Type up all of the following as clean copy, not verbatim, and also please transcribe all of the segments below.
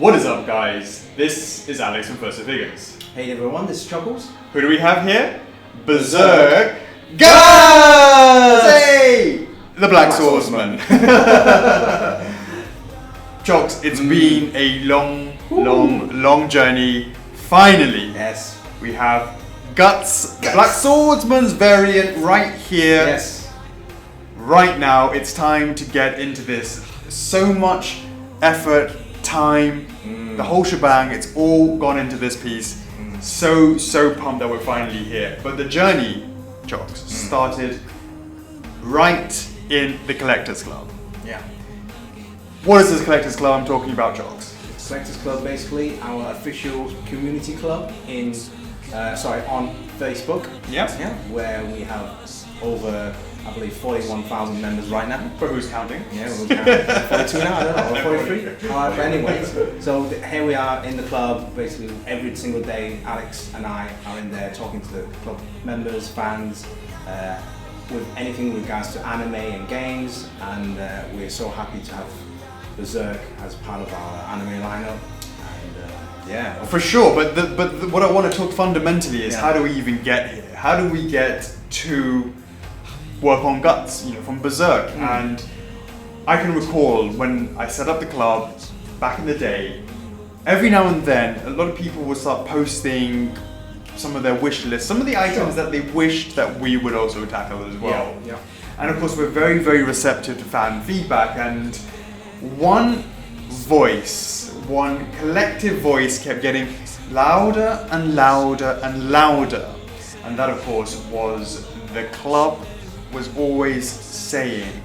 What is up, guys? This is Alex from First Figures. Hey everyone, this is Chuckles. Who do we have here? Berserk Guys! Hey! The Black Swordsman. Chocks, it's been a long journey. Finally, Yes. we have Guts, Black Swordsman's variant right here. Yes. Right now, it's time to get into this. So much effort, time, the whole shebang, it's all gone into this piece. So pumped that we're finally here. But the journey, Chocks, started right in the Collectors Club. Yeah. What is this Collectors Club I'm talking about, Chocks? Collectors Club, basically our official community club on Facebook. Yeah. Yeah. Where we have over, I believe, 41,000 members right now. But who's counting? Yeah, we're counting 42 now, I don't know, or 43. But anyways, so here we are in the club. Basically, every single day, Alex and I are in there talking to the club members, fans, with anything with regards to anime and games. And we're so happy to have Berserk as part of our anime lineup. And yeah, for sure. But what I want to talk fundamentally is how do we even get here? How do we get to work on Guts, from Berserk? And I can recall when I set up the club back in the day, every now and then a lot of people would start posting some of their wish lists, some of the items that they wished that we would also tackle as well. Yeah. And of course we're very, very receptive to fan feedback, and one collective voice kept getting louder and louder and louder. And that of course was the club was always saying,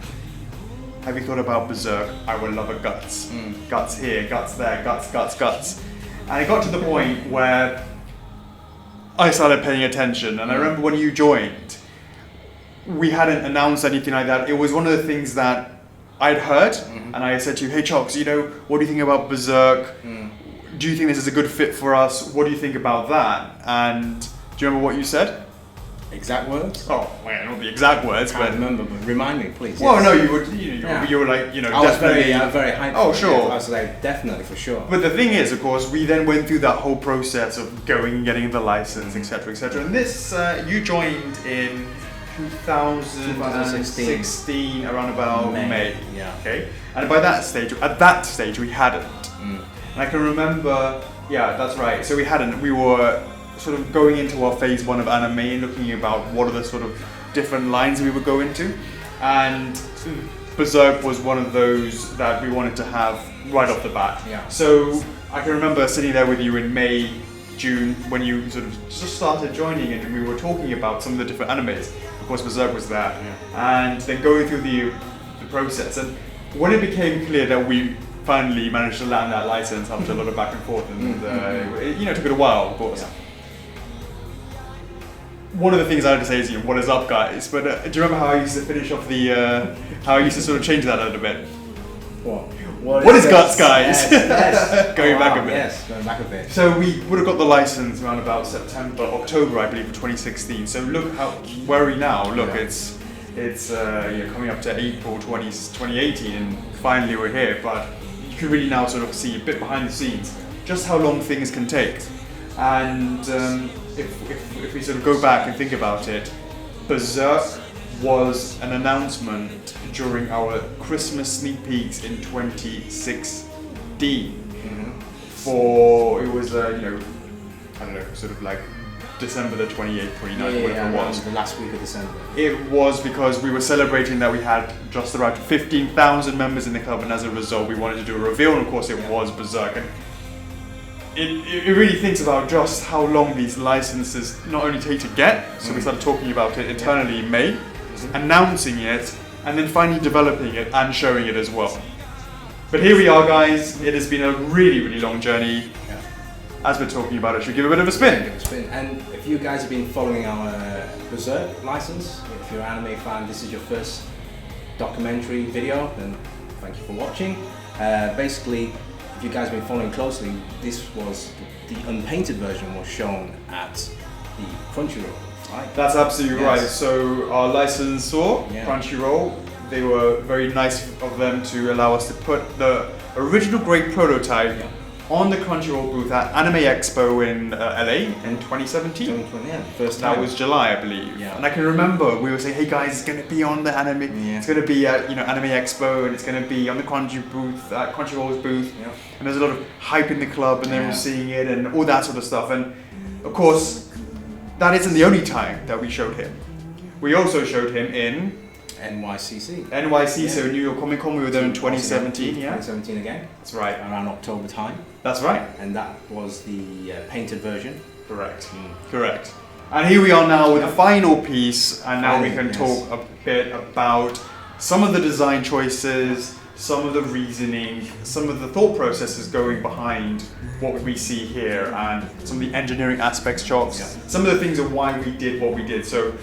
have you thought about Berserk? I would love a Guts. Guts here, Guts there, Guts. And it got to the point where I started paying attention. And I remember when you joined, we hadn't announced anything like that. It was one of the things that I'd heard, and I said to you, hey Chocks, what do you think about Berserk? Do you think this is a good fit for us? What do you think about that? And do you remember what you said? Exact words? Oh, well, not the exact words, I can't remember, but remind me, please. Well, yes. no, you would. You were like, I was definitely. very hyped. Oh, sure. I was like, definitely, for sure. But the thing is, of course, we then went through that whole process of going and getting the license, etc., etc. And this, you joined in 2016, around about May. Yeah. Okay. And at that stage, we hadn't. And I can remember. Yeah, that's right. So we hadn't. We were sort of going into our phase 1 of anime and looking about what are the sort of different lines we would go into, and Berserk was one of those that we wanted to have right off the bat. Yeah. So I can remember sitting there with you in May, June, when you sort of just started joining and we were talking about some of the different animes. Of course, Berserk was there, and then going through the process. And when it became clear that we finally managed to land that license after a lot of back and forth, and it took it a while, of course. Yeah. One of the things I had to say is, what is up, guys? But do you remember how I used to finish off how I used to sort of change that a little bit? What is Guts, guys? Yes. Going back a bit. Yes, going back a bit. So we would have got the license around about October, I believe, of 2016. So look where are we now? Look, it's coming up to April 2018, and finally we're here. But you can really now sort of see a bit behind the scenes just how long things can take. And if we sort of go back and think about it, Berserk was an announcement during our Christmas sneak peeks in 2016. It was I don't know, sort of like December the 28th, 29th, whatever it was. The last week of December. It was because we were celebrating that we had just around 15,000 members in the club, and as a result we wanted to do a reveal, and of course it was Berserk. And it really thinks about just how long these licenses not only take to get, so we started talking about it internally in May, announcing it, and then finally developing it and showing it as well. But here we are, guys. It has been a really, really long journey. Yeah. As we're talking about it, should we give a bit of a spin? Give it a spin. And if you guys have been following our Berserk license, if you're an anime fan, this is your first documentary video, then thank you for watching. Basically, if you guys have been following closely, this was the unpainted version was shown at the Crunchyroll, right? That's absolutely right. So our licensor, Crunchyroll, they were very nice of them to allow us to put the original great prototype on the Crunchyroll booth at Anime Expo in LA in 2017. 2020, yeah, first time. That was July, I believe. Yeah. And I can remember we were saying, hey guys, it's going to be on the anime. Yeah. It's going to be at Anime Expo, and it's going to be on the Crunchyroll's booth. Yeah. And there's a lot of hype in the club, and they were seeing it, and all that sort of stuff. And of course, that isn't the only time that we showed him. We also showed him in NYCC, so New York Comic Con. We were there in 2017. 2017 again. That's right. Around October time. That's right. And that was the painted version. Correct. Correct. And here we are now with the final piece, and now we can Yes. talk a bit about some of the design choices, some of the reasoning, some of the thought processes going behind what we see here, and some of the engineering aspects, Chocks. Yeah. Some of the things of why we did what we did. So,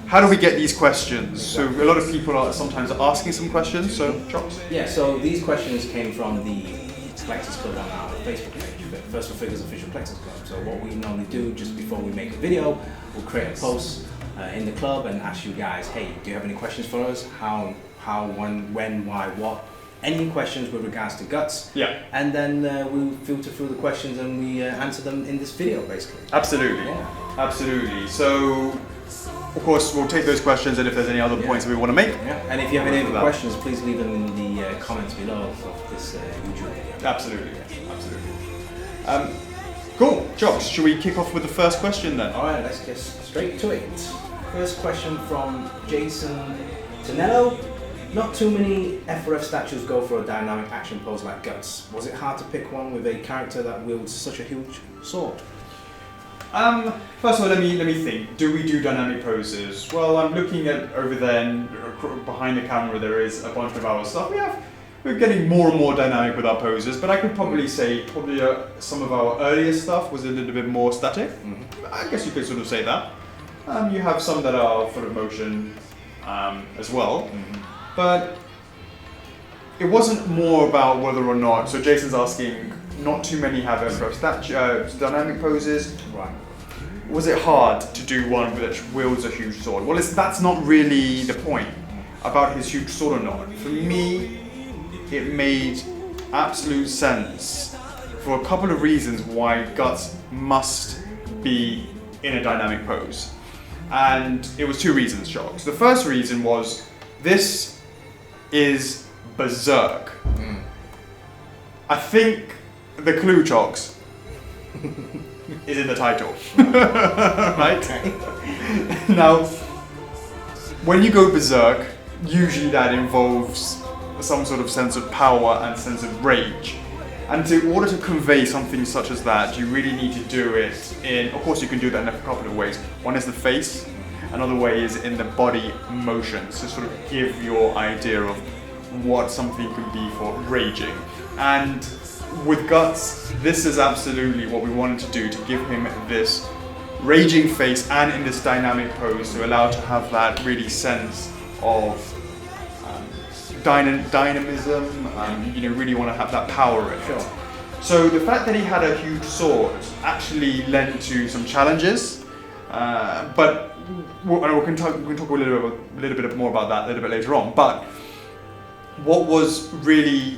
how do we get these questions? So, a lot of people are sometimes asking some questions. So, Chocks. Yeah. So these questions came from the Plexus Club on our Facebook page, First for Figures Official Plexus Club. So what we normally do just before we make a video, we'll create a post in the club and ask you guys, hey, do you have any questions for us? How, when, why, what? Any questions with regards to guts? Yeah. And then we'll filter through the questions and we answer them in this video, basically. Absolutely. Yeah. Absolutely. So, of course, we'll take those questions, and if there's any other points that we want to make. Yeah. And if you have any other questions, please leave them in the comments below of this YouTube video. Absolutely. Absolutely. Cool. Jocks, should we kick off with the first question then? Alright, let's get straight to it. First question from Jason Tonello. Not too many F4F statues go for a dynamic action pose like Guts. Was it hard to pick one with a character that wields such a huge sword? First of all, let me think. Do we do dynamic poses? Well, I'm looking at over there, and behind the camera there is a bunch of our stuff. We're getting more and more dynamic with our poses, but I could probably say some of our earlier stuff was a little bit more static. Mm-hmm. I guess you could sort of say that. You have some that are full of motion as well, but it wasn't more about whether or not. So Jason's asking, not too many have F4F dynamic poses. Right. Was it hard to do one that wields a huge sword? Well, that's not really the point about his huge sword or not. For me, it made absolute sense for a couple of reasons why Guts must be in a dynamic pose. And it was two reasons, Shocks. The first reason was, this is Berserk. I think the clue, Chocks, is in the title. Right? Now, when you go Berserk, usually that involves some sort of sense of power and sense of rage. And in order to convey something such as that, you really need to do it in, of course you can do that in a couple of ways. One is the face, another way is in the body motions, to sort of give your idea of what something could be for raging. And with Guts, this is absolutely what we wanted to do, to give him this raging face and in this dynamic pose to allow to have that really sense of dynamism, really want to have that power in it. Sure. So the fact that he had a huge sword actually led to some challenges, but we can talk a little bit more about that a little bit later on. But what was really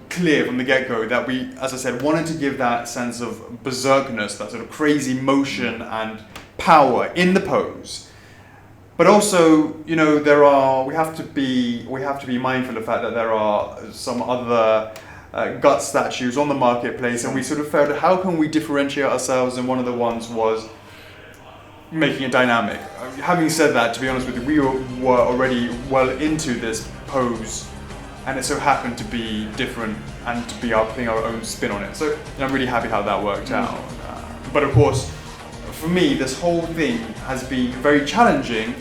clear from the get-go, that we, as I said, wanted to give that sense of berserkness, that sort of crazy motion and power in the pose. But also, we have to be mindful of the fact that there are some other Guts statues on the marketplace, and we sort of felt, how can we differentiate ourselves? And one of the ones was making it dynamic. Having said that, to be honest with you, we were already well into this pose, and it so happened to be different and to be putting our own spin on it. So I'm really happy how that worked out. But of course, for me, this whole thing has been very challenging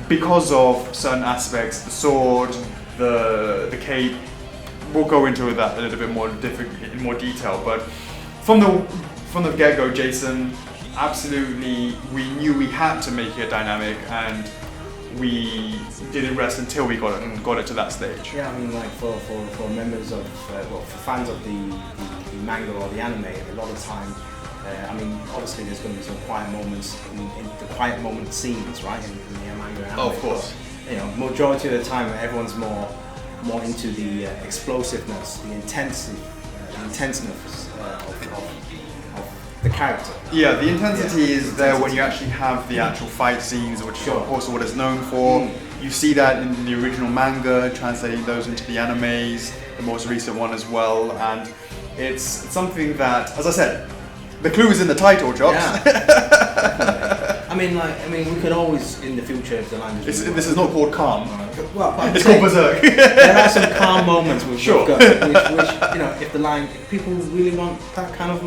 because of certain aspects, the sword, the cape. We'll go into that a little bit more in more detail. But from the get-go, Jason, absolutely, we knew we had to make it dynamic, and we didn't rest until we got it to that stage. Yeah, I mean, like for members of, for fans of the manga or the anime, a lot of time, obviously there's going to be some quiet moments in the quiet moment scenes, right, in the manga and anime. Oh, of course. But, majority of the time, everyone's more into the explosiveness, the intensity intenseness of the character. Yeah, the intensity is there when you actually have the actual fight scenes, which is of course what it's known for. You see that in the original manga, translating those into the animes, the most recent one as well, and it's something that, as I said, the clue is in the title, Jobs. Yeah. I mean, we could always in the future, if the language. This is not called calm. Well, but it's called Berserk. There are some calm moments which we've got, which if people really want that kind of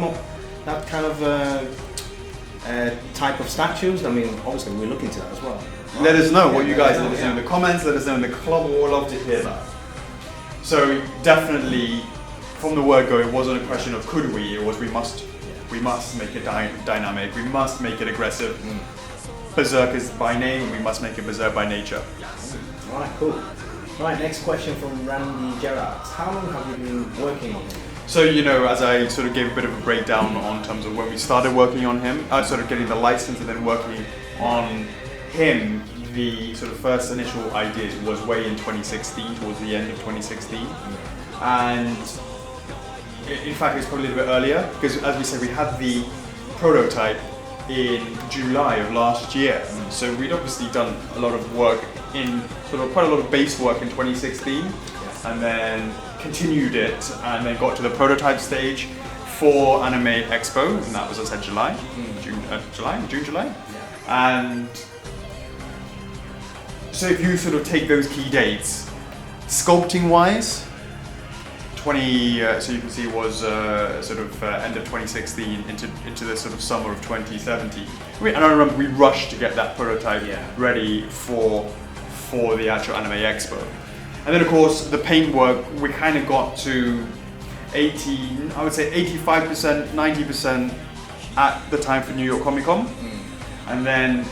type of statues, I mean, obviously we're looking to that as well. Let us know what you guys let us know in the comments. Let us know in the club. We'll love to hear that. So definitely, from the word go, it wasn't a question of could we. It was we must make it dynamic. We must make it aggressive. Berserk is by name, and we must make it berserk by nature. Alright, cool. Right, next question from Randy Gerrard. How long have you been working on him? So, as I sort of gave a bit of a breakdown on terms of when we started working on him, sort of getting the license and then working on him, the sort of first initial ideas was way in 2016, towards the end of 2016. And in fact, it's probably a little bit earlier, because as we said, we had the prototype in July of last year. So we'd obviously done a lot of work in quite a lot of base work in 2016, and then continued it, and then got to the prototype stage for Anime Expo, and that was, as I said, July. And so if you sort of take those key dates, sculpting wise, so you can see it was end of 2016 into the sort of summer of 2017. And I remember we rushed to get that prototype ready for the actual Anime Expo. And then of course the paintwork, we kind of got to 85%, 90% at the time for New York Comic Con. And then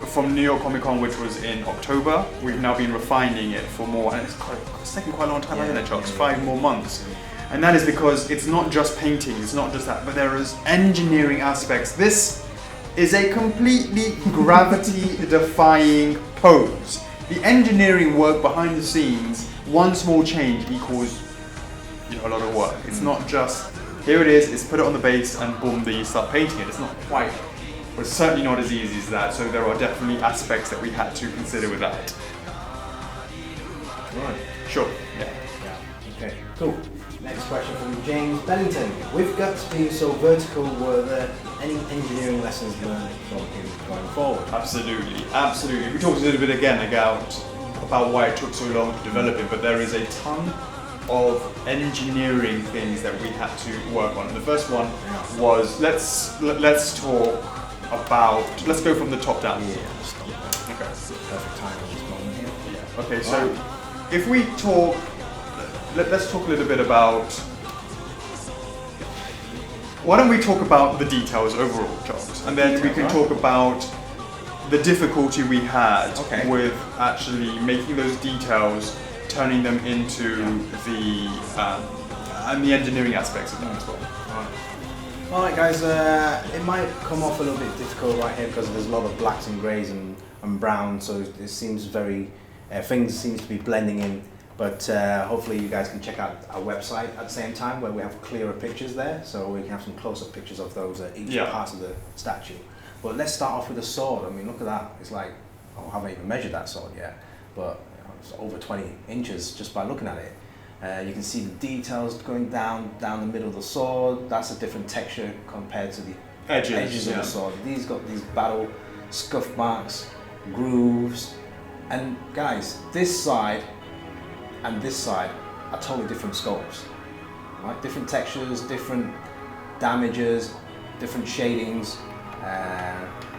from New York Comic Con, which was in October, we've now been refining it for more, and it's taken quite a long time, hasn't it, Chucks? 5 more months. And that is because it's not just painting, it's not just that, but there is engineering aspects. This is a completely gravity-defying pose. The engineering work behind the scenes, one small change equals a lot of work. It's not just, here it is, it's put it on the base and boom, you start painting it. It's not quite, but it's certainly not as easy as that. So there are definitely aspects that we had to consider with that. Right. Sure. Yeah. Okay. Cool. Next question from James Bennington. With Guts being so vertical, were there any engineering lessons learned from him going forward? Absolutely. We talked a little bit again about why it took so long to develop it, but there is a ton of engineering things that we had to work on. And the first one was let's talk about, let's go from the top down. Yeah, okay. Perfect time at this moment here. Yeah. Okay, so if we talk, let's talk a little bit about, why don't we talk about the details overall, Charles, and then we can talk about the difficulty we had with actually making those details, turning them into the and the engineering aspects of them as well. Alright guys, it might come off a little bit difficult right here because there's a lot of blacks and greys and browns, so it seems very, things seems to be blending in, but hopefully you guys can check out our website at the same time where we have clearer pictures there, so we can have some close-up pictures of those each parts of the statue. But let's start off with the sword. I mean, look at that. It's like, I haven't even measured that sword yet, but it's over 20 inches just by looking at it. You can see the details going down the middle of the sword. That's a different texture compared to the edges of the sword. These got these battle scuff marks, grooves, and guys, this side and this side are totally different sculpts. Right? Different textures, different damages, different shadings.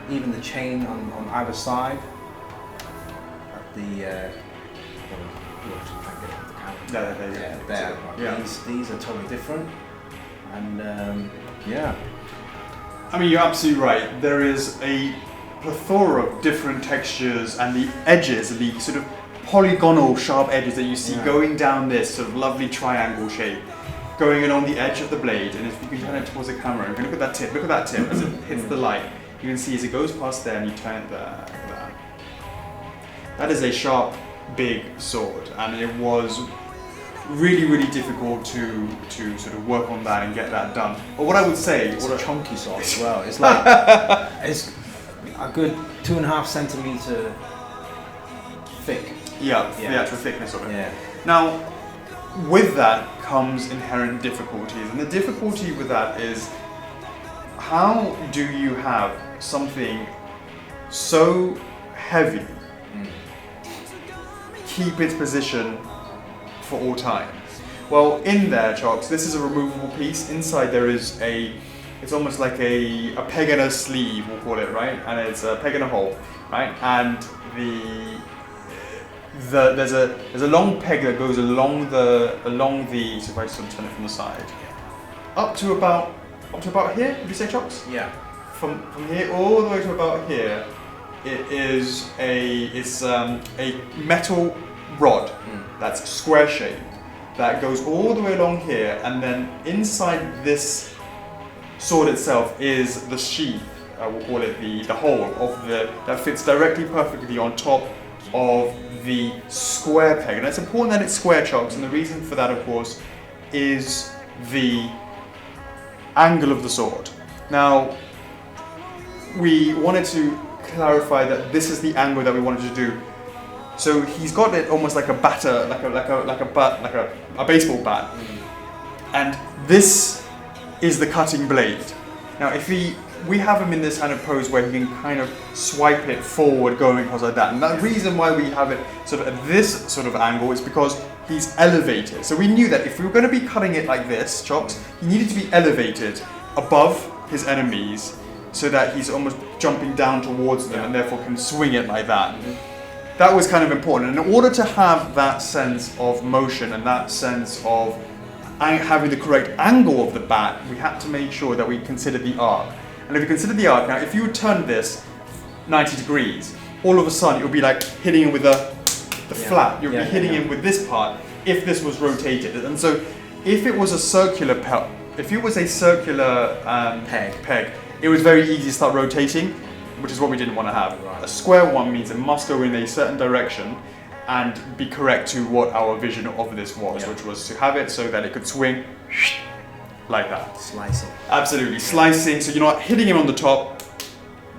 Even the chain on either side. These are totally different, and I mean, you're absolutely right. There is a plethora of different textures, and the edges, the sort of polygonal sharp edges that you see going down this sort of lovely triangle shape, going along the edge of the blade. And if you can turn it towards the camera, you can look at that tip as it hits the light. You can see as it goes past there and you turn it there. That is a sharp, big sword, and it was really, really difficult to sort of work on that and get that done. But what I would say, it's a chunky sword as well. It's like it's a good 2.5 centimeter thick. Yeah, the actual thickness of it. Yeah. Now, with that comes inherent difficulties, and the difficulty with that is how do you have something so heavy keep its position for all time? Well, in there, Chocks, this is a removable piece. Inside there is it's almost like a peg and a sleeve, we'll call it, right? And it's a peg and a hole, right? And there's a long peg that goes along the so if I sort of turn it from the side, up to about here. Would you say, Chocks? Yeah. From here all the way to about here, it's a metal rod that's square shaped that goes all the way along here, and then inside this sword itself is the sheath. We'll call it the hole of that fits directly perfectly on top of the square peg, and it's important that it's square, Chocks, and the reason for that, of course, is the angle of the sword. Now, we wanted to clarify that this is the angle that we wanted to do. So he's got it almost like a batter, like a baseball bat, and this is the cutting blade. Now, we have him in this kind of pose where he can kind of swipe it forward, going across like that. And the reason why we have it sort of at this sort of angle is because he's elevated. So we knew that if we were going to be cutting it like this, Chocks, he needed to be elevated above his enemies so that he's almost jumping down towards them and therefore can swing it like that. That was kind of important. And in order to have that sense of motion and that sense of having the correct angle of the bat, we had to make sure that we considered the arc. And if you consider the arc, now if you turn this 90 degrees, all of a sudden it would be like hitting him with the flat. You'd be hitting him with this part if this was rotated. And so if it was a circular peg, it was very easy to start rotating, which is what we didn't want to have. Right. A square one means it must go in a certain direction and be correct to what our vision of this was, which was to have it so that it could swing like that. Slicing. Absolutely, slicing. So you're not hitting him on the top,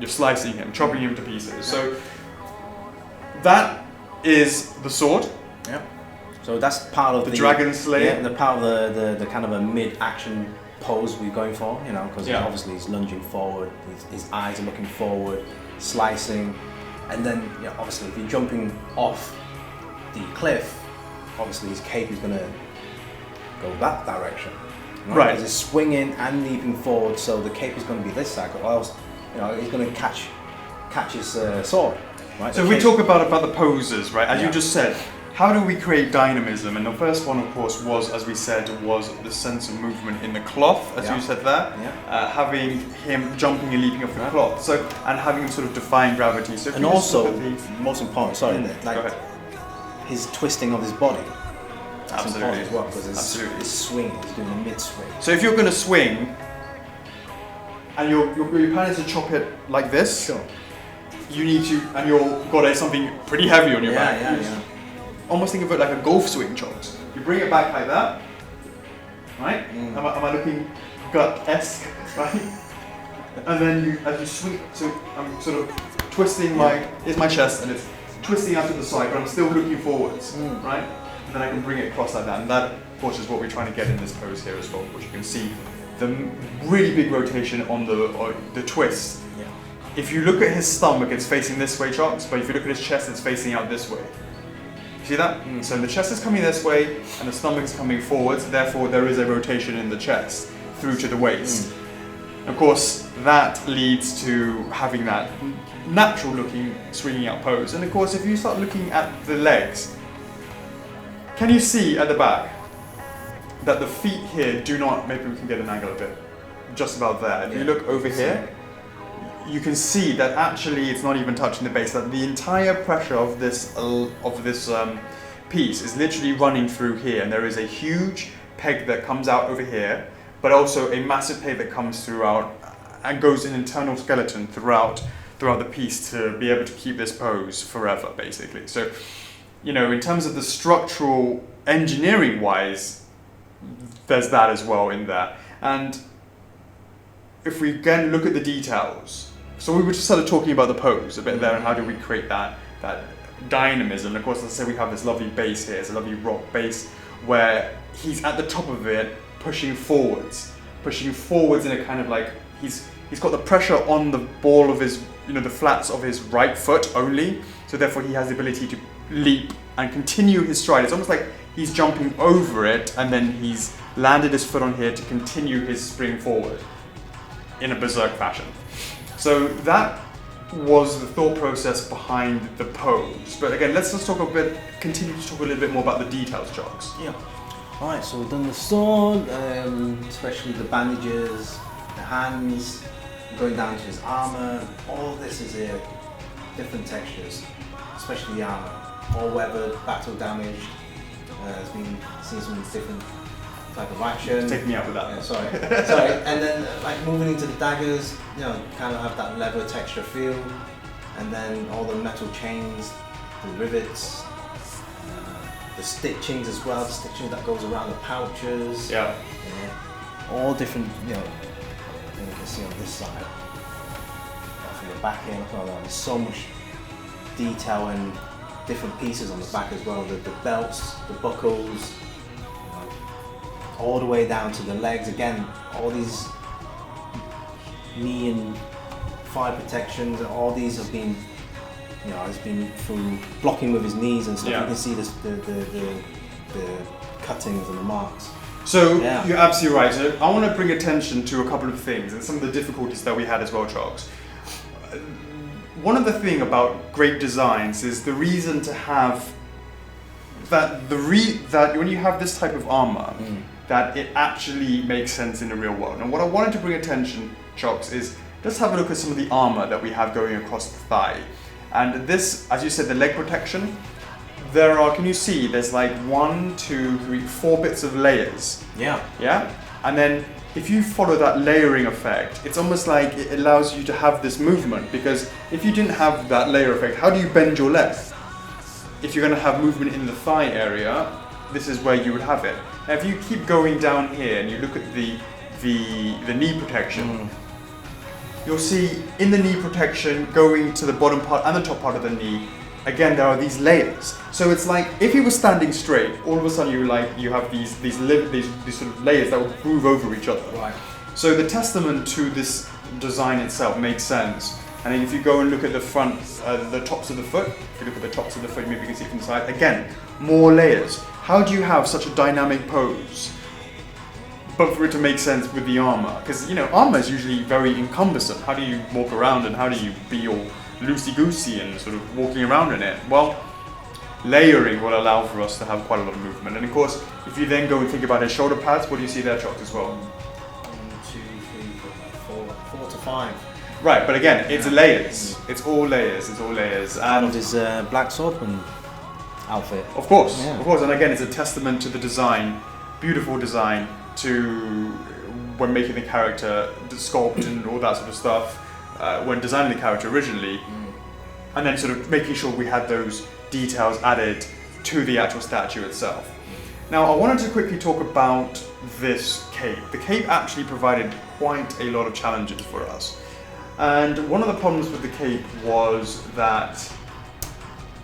you're slicing him, chopping him to pieces. So that is the sword. Yeah. So that's part of the Dragon Slayer. Yeah, the part of the kind of a mid-action pose we're going for, because obviously he's lunging forward, his eyes are looking forward, slicing, and then obviously if you're jumping off the cliff, obviously his cape is going to go that direction. Right. Because it's swinging and leaping forward, so the cape is going to be this side, or else he's going to catch his sword. Right. So if we talk about the poses, right? As you just said, how do we create dynamism? And the first one, of course, was, as we said, was the sense of movement in the cloth, as you said there. Yeah. Having him jumping and leaping off the cloth, so and having him sort of defying gravity. So and also, most important, his twisting of his body. That's important as well, because it's swinging, he's doing a mid-swing. So if you're going to swing, and you're planning to chop it like this, you need to, and you've got something pretty heavy on your back. Yeah. Almost think of it like a golf swing, Chocks. You bring it back like that, right? Am I looking gut-esque, right? And then as you swing, so I'm sort of twisting here's my chest, and it's twisting out to the side, but I'm still looking forwards, right? And then I can bring it across like that, and that, of course, is what we're trying to get in this pose here as well, which you can see the really big rotation on the twist. Yeah. If you look at his stomach, it's facing this way, Chocks, but if you look at his chest, it's facing out this way. See that? So the chest is coming this way and the stomach is coming forwards, therefore there is a rotation in the chest through to the waist. Of course, that leads to having that natural looking swinging out pose. And of course, if you start looking at the legs, can you see at the back that the feet here do not, maybe we can get an angle of it, just about there. If you look over here, you can see that actually it's not even touching the base, that the entire pressure of this piece is literally running through here, and there is a huge peg that comes out over here, but also a massive peg that comes throughout and goes in internal skeleton throughout the piece to be able to keep this pose forever, basically. So in terms of the structural engineering wise, there's that as well in there. And if we again look at the details, so we were just sort of talking about the pose a bit there, and how do we create that dynamism. And of course, let's say we have this lovely base here, it's a lovely rock base where he's at the top of it, pushing forwards in a kind of like, he's got the pressure on the ball of his, the flats of his right foot only, so therefore he has the ability to leap and continue his stride. It's almost like he's jumping over it, and then he's landed his foot on here to continue his spring forward in a berserk fashion. So that was the thought process behind the pose. But again, let's just continue to talk a little bit more about the details, Jocks. Yeah. Alright, so we've done the sword, especially the bandages, the hands, going down to his armour. All this is here, different textures, especially the armour. All weathered, battle damaged, has been seen some different type of action. Take me out with that. Yeah, sorry. And then like moving into the daggers, kind of have that leather texture feel, and then all the metal chains, the rivets, the stitchings as well, the stitching that goes around the pouches. Yeah. All different, you can see on this side. From the back here, there's so much detail and different pieces on the back as well. The belts, the buckles, all the way down to the legs. Again, all these knee and thigh protections, all these have been, has been through blocking with his knees and stuff. Yeah. You can see the cuttings and the marks. So you're absolutely right. So I want to bring attention to a couple of things and some of the difficulties that we had as well, Charles. One of the things about great designs is the reason to have that when you have this type of armor, that it actually makes sense in the real world. And what I wanted to bring attention, Chocks, is let's have a look at some of the armor that we have going across the thigh. And this, as you said, the leg protection, can you see, there's like 1, 2, 3, 4 bits of layers. Yeah. Yeah? And then if you follow that layering effect, it's almost like it allows you to have this movement, because if you didn't have that layer effect, how do you bend your leg? If you're going to have movement in the thigh area, this is where you would have it. Now if you keep going down here and you look at the knee protection, you'll see in the knee protection, going to the bottom part and the top part of the knee, again there are these layers. So it's like if you were standing straight, all of a sudden you have these sort of layers that will groove over each other. Right. So the testament to this design itself makes sense. And then if you go and look at the front, the tops of the foot, if you look at the tops of the foot, maybe you can see it from the side, again, more layers. How do you have such a dynamic pose, but for it to make sense with the armor? Because, armor is usually very encumbersome. How do you walk around and how do you be all loosey-goosey and sort of walking around in it? Well, layering will allow for us to have quite a lot of movement. And of course, if you then go and think about his shoulder pads, what do you see there, Chalk, as well? 1, 2, 3, 4 to 5. Right, but again, it's layers. It's all layers. Out of his black swordsman outfit. Of course. And again, it's a testament to the design, beautiful design, to when making the character, the sculpt and all that sort of stuff, when designing the character originally, and then sort of making sure we had those details added to the actual statue itself. Now, I wanted to quickly talk about this cape. The cape actually provided quite a lot of challenges for us. And one of the problems with the cape was that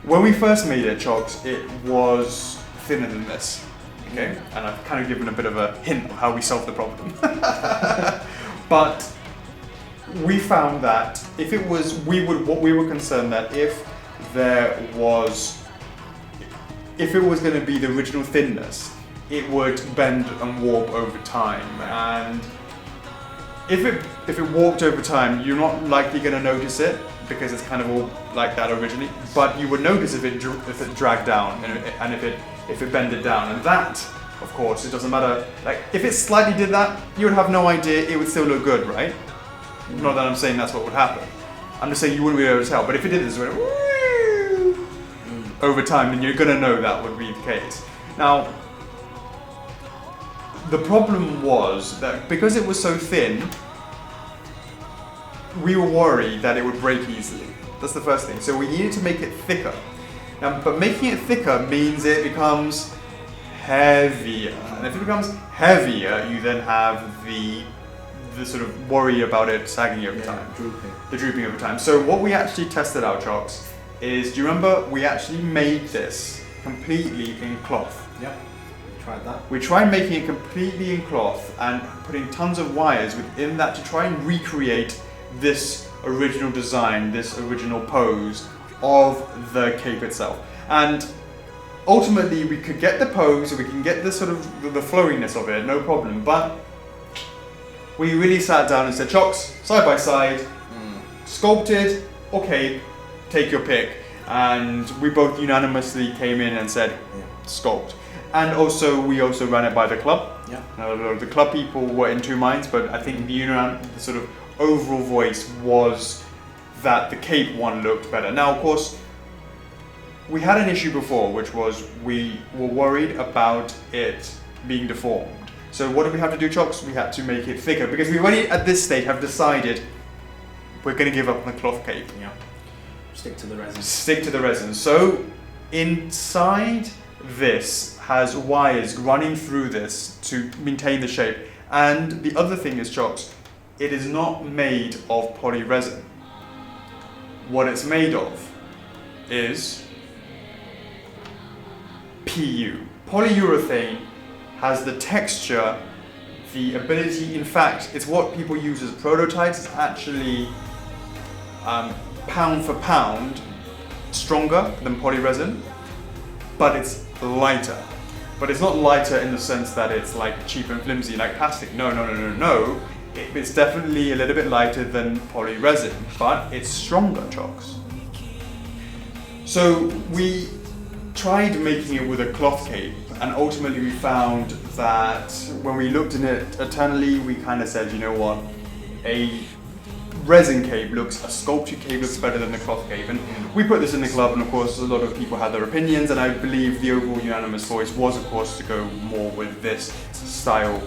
when we first made it, Chogs, it was thinner than this. Okay, and I've kind of given a bit of a hint of how we solved the problem. But we found that if it was, we were concerned that if it was going to be the original thinness, it would bend and warp over time. And if it warped over time, you're not likely going to notice it because it's kind of all like that originally. But you would notice if it dragged down and if it bended down. And that, of course, it doesn't matter. Like if it slightly did that, you would have no idea. It would still look good, right? Not that I'm saying that's what would happen. I'm just saying you wouldn't be able to tell. But if it did this over time, then you're going to know that would be the case. Now, the problem was that because it was so thin, we were worried that it would break easily. That's the first thing. So we needed to make it thicker. Now, but making it thicker means it becomes heavier. And if it becomes heavier, you then have the sort of worry about it sagging over time. Drooping. The drooping over time. So what we actually tested out, Chocks, is, do you remember we actually made this completely in cloth? Yep. Tried that. We tried making it completely in cloth and putting tons of wires within that to try and recreate this original design, this original pose of the cape itself. And ultimately we could get the pose, we can get the sort of the flowiness of it, no problem, but we really sat down and said, Chocks, side by side, sculpted or cape, take your pick. And we both unanimously came in and said, sculpt. And also, we also ran it by the club. Yeah. The club people were in two minds, but I think the sort of overall voice was that the cape one looked better. Now, of course, we had an issue before, which was we were worried about it being deformed. So what did we have to do, Chocks? We had to make it thicker because we already at this stage have decided we're going to give up on the cloth cape. Yeah. Stick to the resin. Stick to the resin. So inside this has wires running through this to maintain the shape. And the other thing is, Chocks, it is not made of poly resin. What it's made of is PU. Polyurethane has the texture, the ability, in fact, it's what people use as prototypes. It's actually pound for pound stronger than poly resin, but it's lighter. But it's not lighter in the sense that it's like cheap and flimsy like plastic. No. It's definitely a little bit lighter than poly resin, but it's stronger, Chocks. So we tried making it with a cloth cape, and ultimately we found that when we looked in it eternally, we kind of said, you know what, a resin cape looks, a sculpture cape looks better than the cloth cape. And we put this in the club, and of course a lot of people had their opinions, and I believe the overall unanimous voice was, of course, to go more with this style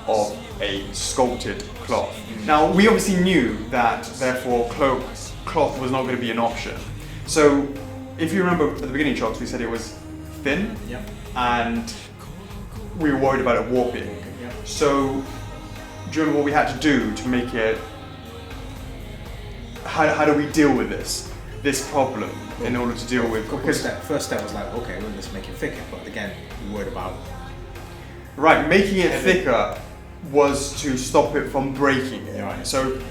of a sculpted cloth. Now, we obviously knew that, therefore, cloth was not going to be an option. So, if you remember at the beginning, Chocks, we said it was thin, and we were worried about it warping. So, do you remember what we had to do to make it? How do we deal with this problem in order to deal with? Because first step was like, okay, we'll just make it thicker, but again, we're worried about. Right, making it thicker was to stop it from breaking it. Right. So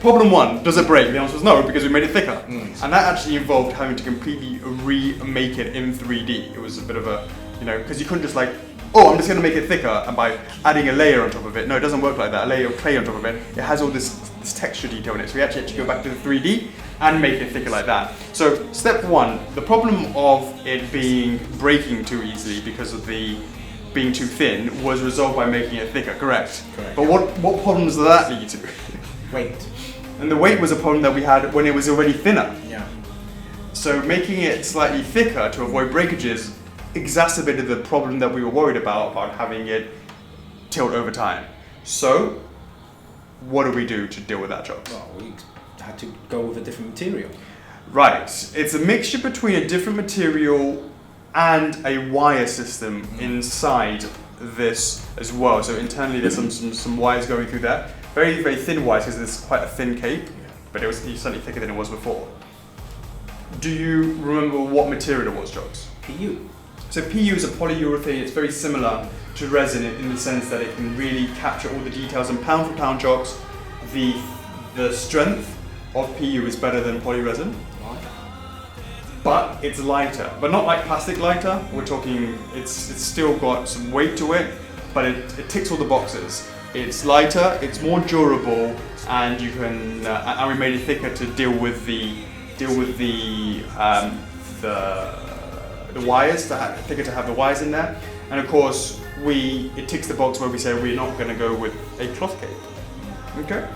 problem one, does it break? The answer was no, because we made it thicker. And that actually involved having to completely remake it in 3D. It was a bit of a, because you couldn't just like, oh, I'm just going to make it thicker, and by adding a layer on top of it. No, it doesn't work like that. A layer of clay on top of it. It has all this texture detail in it. So we actually had to go back to the 3D and make it thicker like that. So step one, the problem of it breaking too easily because of the being too thin was resolved by making it thicker, correct? But what problems did that lead to? Weight. And the weight was a problem that we had when it was already thinner. Yeah. So making it slightly thicker to avoid breakages exacerbated the problem that we were worried about having it tilt over time. So, what do we do to deal with that, Chocks? Well, we had to go with a different material. Right, it's a mixture between a different material and a wire system inside this as well. So internally there's some wires going through there. Very, very thin wires because it's quite a thin cape, but it was certainly thicker than it was before. Do you remember what material it was, Chocks? PU. So PU is a polyurethane. It's very similar to resin in the sense that it can really capture all the details. And pound for pound, Chocks, the strength of PU is better than polyresin. But it's lighter, but not like plastic lighter. We're talking, it's still got some weight to it, but it ticks all the boxes. It's lighter, it's more durable, and you can. And we made it thicker to deal with the wires, thicker to have the wires in there. And of course, it ticks the box where we say we're not going to go with a cloth cape. Okay,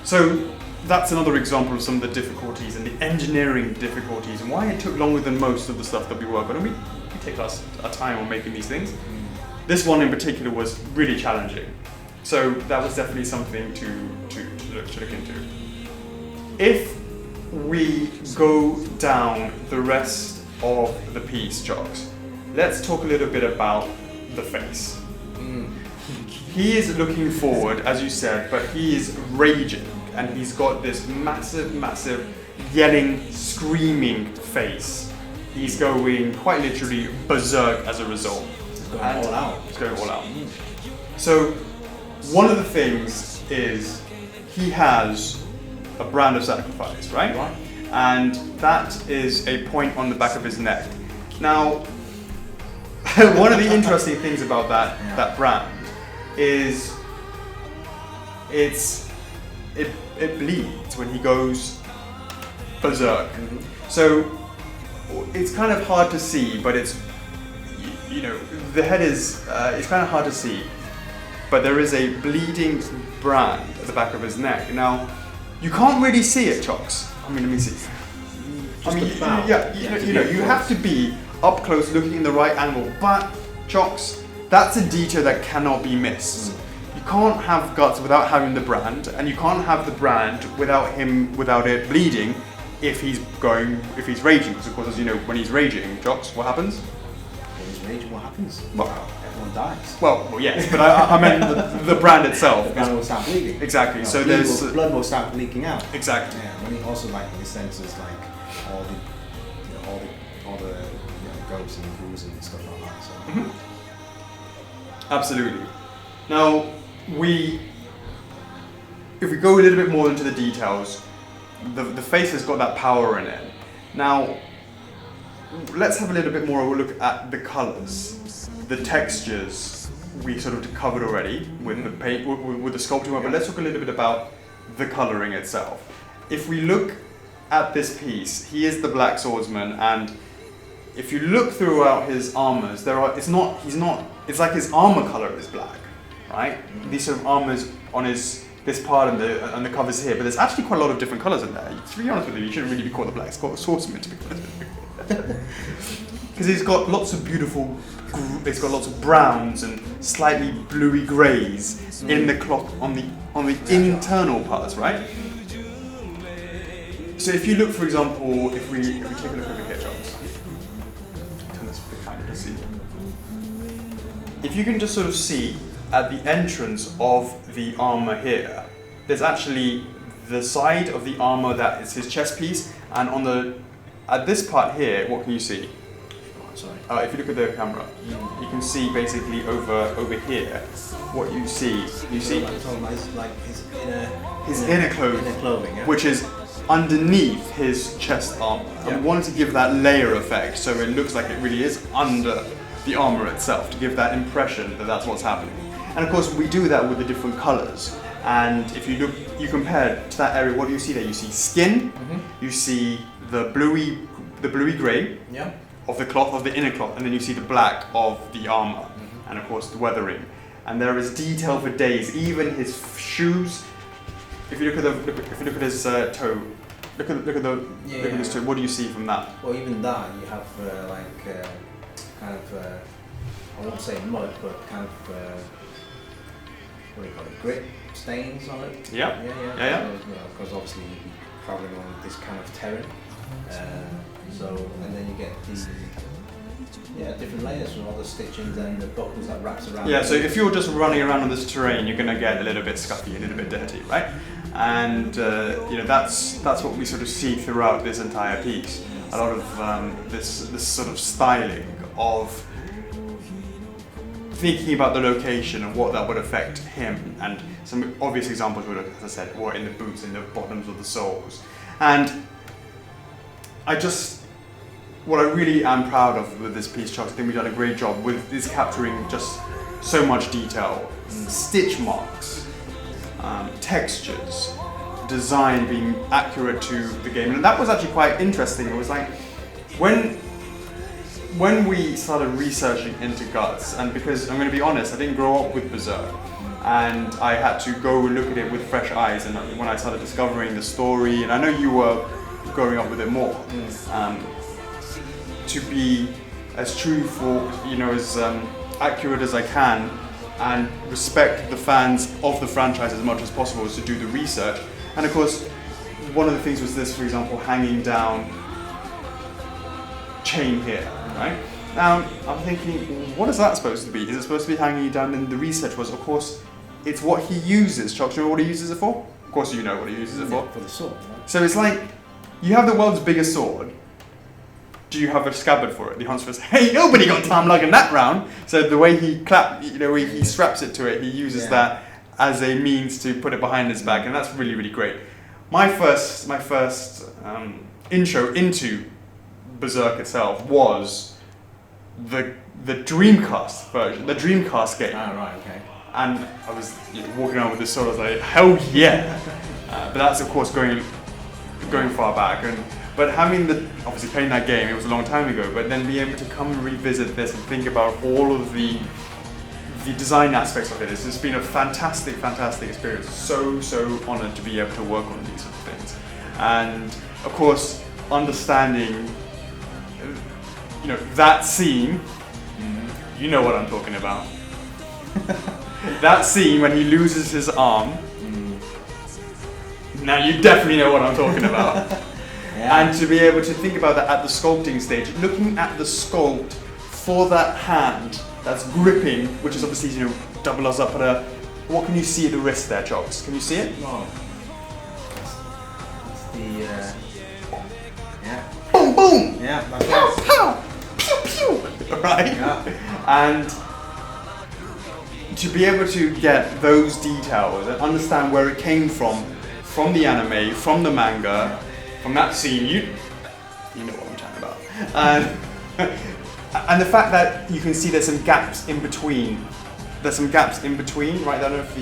so. That's another example of some of the difficulties and the engineering difficulties and why it took longer than most of the stuff that we work on. And we take our time on making these things. This one in particular was really challenging. So that was definitely something to look into. If we go down the rest of the piece, Jocks, let's talk a little bit about the face. He is looking forward, as you said, but he is raging, and he's got this massive yelling, screaming face. He's going quite literally berserk as a result. He's going all out. He's going all out. So one of the things is he has a brand of sacrifice, right? And that is a point on the back of his neck. Now, one of the interesting things about that brand is it bleeds when he goes berserk. So it's kind of hard to see, but it's, you know, the head is it's kind of hard to see, but there is a bleeding brand at the back of his neck. Now, you can't really see it, Chocks. I mean, let me see. You have to be up close, looking in the right angle. But Chocks, that's a detail that cannot be missed. You can't have guts without having the brand, and you can't have the brand without it bleeding. If he's raging, because of course, as you know, when he's raging, Chocks, what happens? When he's raging, what happens? Well, everyone dies. Well, yes, but I meant the brand itself. The brand will start bleeding. Exactly. You know, so there's blood will start leaking out. Exactly. Yeah. When he also like in the sense is like all the ghosts and bruises and stuff like that. So. Absolutely. Now if we go a little bit more into the details, the face has got that power in it. Now, let's have a little bit more of a look at the colours, the textures. We sort of covered already with the paint, with the sculpting, but let's talk a little bit about the colouring itself. If we look at this piece, he is the Black Swordsman, and if you look throughout his armours, it's like his armour colour is black, right? These sort of armours on this part and the covers here, but there's actually quite a lot of different colours in there. To be honest with you, you shouldn't really be called the Black Swordsman, to be honest with you. Because he's got lots of beautiful, it's got lots of browns and slightly bluey greys in the cloth on the internal parts, right? So if you look, for example, if we take a look over here, Charles, turn this a bit kind to see. If you can just sort of see at the entrance of the armor here, there's actually the side of the armor that is his chest piece, and at this part here, what can you see? Sorry. If you look at the camera, you can see basically over here what you see. You see I'm talking about his inner clothing, yeah. which is underneath his chest armor. And we wanted to give that layer effect, so it looks like it really is under the armor itself, to give that impression that that's what's happening. And of course, we do that with the different colors. And if you look, you compare to that area, what do you see there? You see skin, you see the bluey grey of the cloth, of the inner cloth, and then you see the black of the armor, and of course the weathering. And there is detail for days. Even his shoes. If you look at his toe, look at his toe. What do you see from that? Well, even that you have kind of I won't say mud, but kind of what do you call it? Grit stains on it. Yeah. Because obviously you'd be traveling on this kind of terrain. And then you get these different layers from all the stitchings and the buckles that wraps around. Yeah, so if you're just running around on this terrain, you're going to get a little bit scuffy, a little bit dirty, right? And that's what we sort of see throughout this entire piece. A lot of this sort of styling of thinking about the location and what that would affect him, and some obvious examples would, as I said, were in the boots, in the bottoms of the soles. And what I really am proud of with this piece, Chuck, I think we've done a great job with this, capturing just so much detail, stitch marks, textures, design being accurate to the game. And that was actually quite interesting. It was like, when we started researching into Guts, and because I'm going to be honest, I didn't grow up with Berserk, and I had to go look at it with fresh eyes, and when I started discovering the story, and I know you were growing up with it more, to be as truthful, as accurate as I can, and respect the fans of the franchise as much as possible, is to do the research. And of course, one of the things was this, for example, hanging down chain here, right? Now, I'm thinking, what is that supposed to be? Is it supposed to be hanging down? And the research was, of course, it's what he uses. Chuck, do you know what he uses it for? Of course you know what he uses it for. For the sword, right? So it's like, you have the world's biggest sword. Do you have a scabbard for it? The answer is, hey, nobody got time lugging that round. So the way he he straps it to it, he uses that as a means to put it behind his back, and that's really, really great. My first intro into Berserk itself was the Dreamcast version, the Dreamcast game. Ah, right, okay. And I was walking around with this sword, I was like, hell yeah! But that's of course going far back, but having obviously playing that game, it was a long time ago, but then being able to come and revisit this and think about all of the design aspects of it, it's just been a fantastic, fantastic experience. So honoured to be able to work on these sort of things. And of course, understanding, that scene, you know what I'm talking about. That scene when he loses his arm, now you definitely know what I'm talking about. And to be able to think about that at the sculpting stage, looking at the sculpt for that hand that's gripping, which is obviously, double us up at what can you see at the wrist there, Chops? Can you see it? Oh. That's the, Boom, boom! Yeah, that's Pow, right. pow! Pew, pew! Right? Yeah. And to be able to get those details and understand where it came from the anime, from the manga, from that scene, you know what I'm talking about. And the fact that you can see there's some gaps in between. There's some gaps in between, right? I don't know if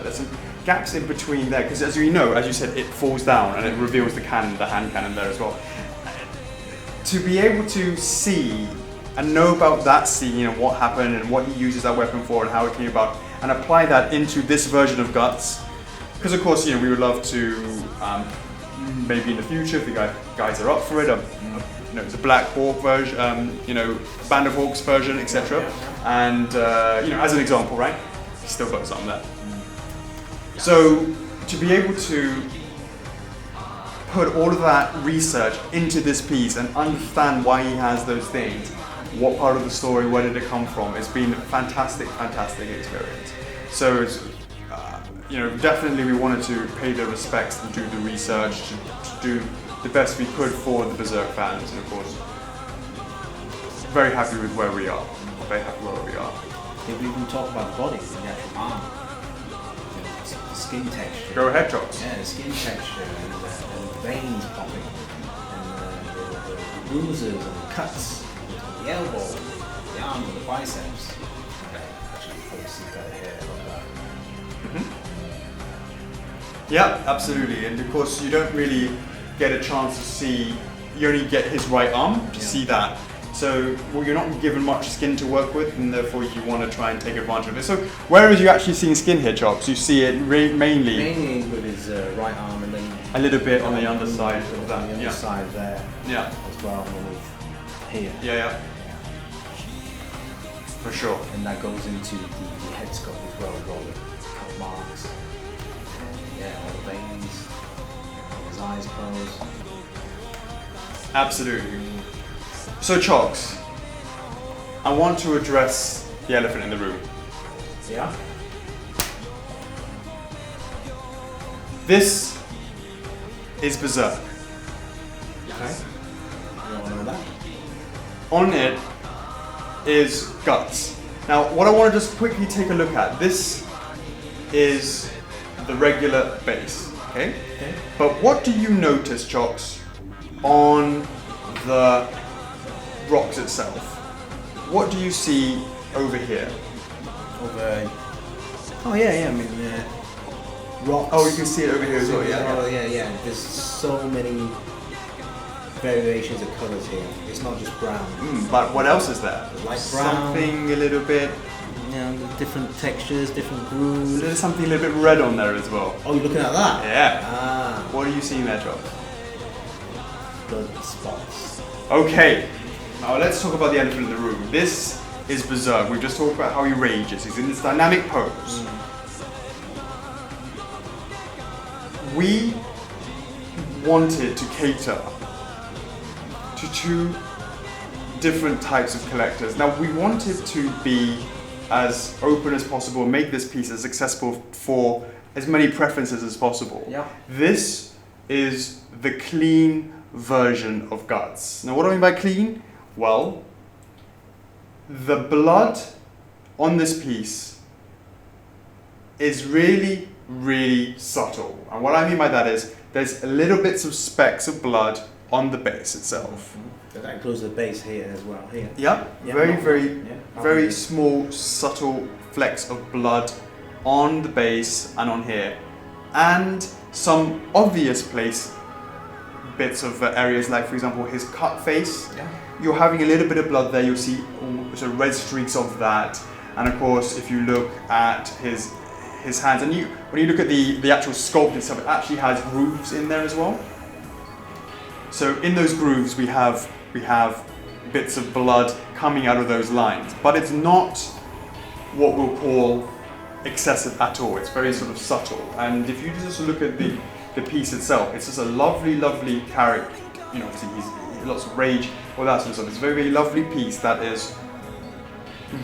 there's some gaps in between there, because as you know, as you said, it falls down and it reveals the hand cannon there as well. To be able to see and know about that scene and what happened and what he uses that weapon for and how it came about, and apply that into this version of Guts, because of course, we would love to maybe in the future, if the guys are up for it, it's a Black Hawk version, Band of Hawks version, etc. And as an example, right? He's still got something there. So to be able to put all of that research into this piece and understand why he has those things, what part of the story, where did it come from, it's been a fantastic, fantastic experience. So it's, definitely we wanted to pay the respects and do the research, to do the best we could for the Berserk fans, and of course, very happy with where we are. Very happy where we are. Did we even talk about the body, the actual arm? The skin texture. Go ahead, Chops. Yeah, the skin texture and the veins popping, and the bruises and the cuts, the elbow, the arm, and the biceps. Actually, probably see that here like that. Yeah, absolutely, and of course you don't really get a chance to see, you only get his right arm to see that. So you're not given much skin to work with, and therefore you want to try and take advantage of it. So where are you actually seeing skin here, Chops? You see it mainly? Mainly with his right arm, and then a little bit on the underside of that. On the underside there. Yeah. As well, underneath here. Yeah. For sure. And that goes into the head sculpt as well, with all the cut marks. All the veins, his eyes closed. Absolutely. So Chogs, I want to address the elephant in the room. Yeah? This is Berserk. Okay. You want to know that? On it is Guts. Now, what I want to just quickly take a look at, this is the regular base, okay? But what do you notice, Chops, on the rocks itself? What do you see over here? Oh yeah, I mean, rocks. Oh, you can see it over here as well, yeah. Oh yeah. There's so many variations of colours here. It's not just brown. But what else is there? Light brown. Something a little bit. Different textures, different grooves. There's something a little bit red on there as well. Oh, you're looking at that? Yeah. What are you seeing there, Chops? blood spots. Okay, now let's talk about the elephant in the room. This is Berserk. We've just talked about how he rages. He's in this dynamic pose. We wanted to cater to to two different types of collectors. Now we wanted to be as open as possible and make this piece as accessible for as many preferences as possible. Yeah. This is the clean version of Guts. Now what do I mean by clean? Well, the blood on this piece is really, really subtle. And what I mean by that is there's little bits of specks of blood on the base itself. So that includes the base here as well. Here. Yeah, very small, subtle flecks of blood on the base and on here. And some obvious bits of areas, like for example his cut face. Yeah. You're having a little bit of blood there, you'll see sort of red streaks of that. And of course, if you look at his hands, and when you look at the actual sculpt itself, it actually has grooves in there as well. So in those grooves, we have bits of blood coming out of those lines, but it's not what we'll call excessive at all. It's very sort of subtle. And if you just look at the piece itself, it's just a lovely, lovely character. You know, obviously he's lots of rage, all that sort of stuff. It's a very, very lovely piece that is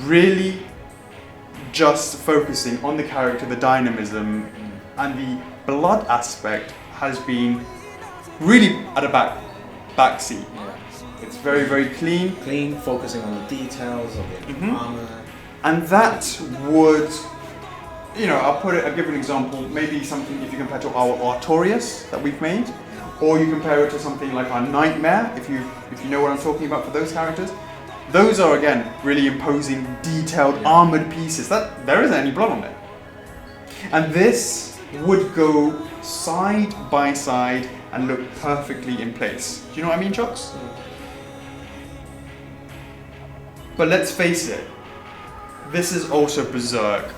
really just focusing on the character, the dynamism, and the blood aspect has been really at a backseat. Yeah. It's very, very clean. Clean, focusing on the details of the armor. And that would, you know, I'll give an example, maybe something if you compare to our Artorias that we've made, or you compare it to something like our Nightmare, if you know what I'm talking about for those characters. Those are, again, really imposing, detailed, armored pieces. There isn't any blood on it. And this would go side by side and look perfectly in place. Do you know what I mean, Chocks? But let's face it, this is also Berserk,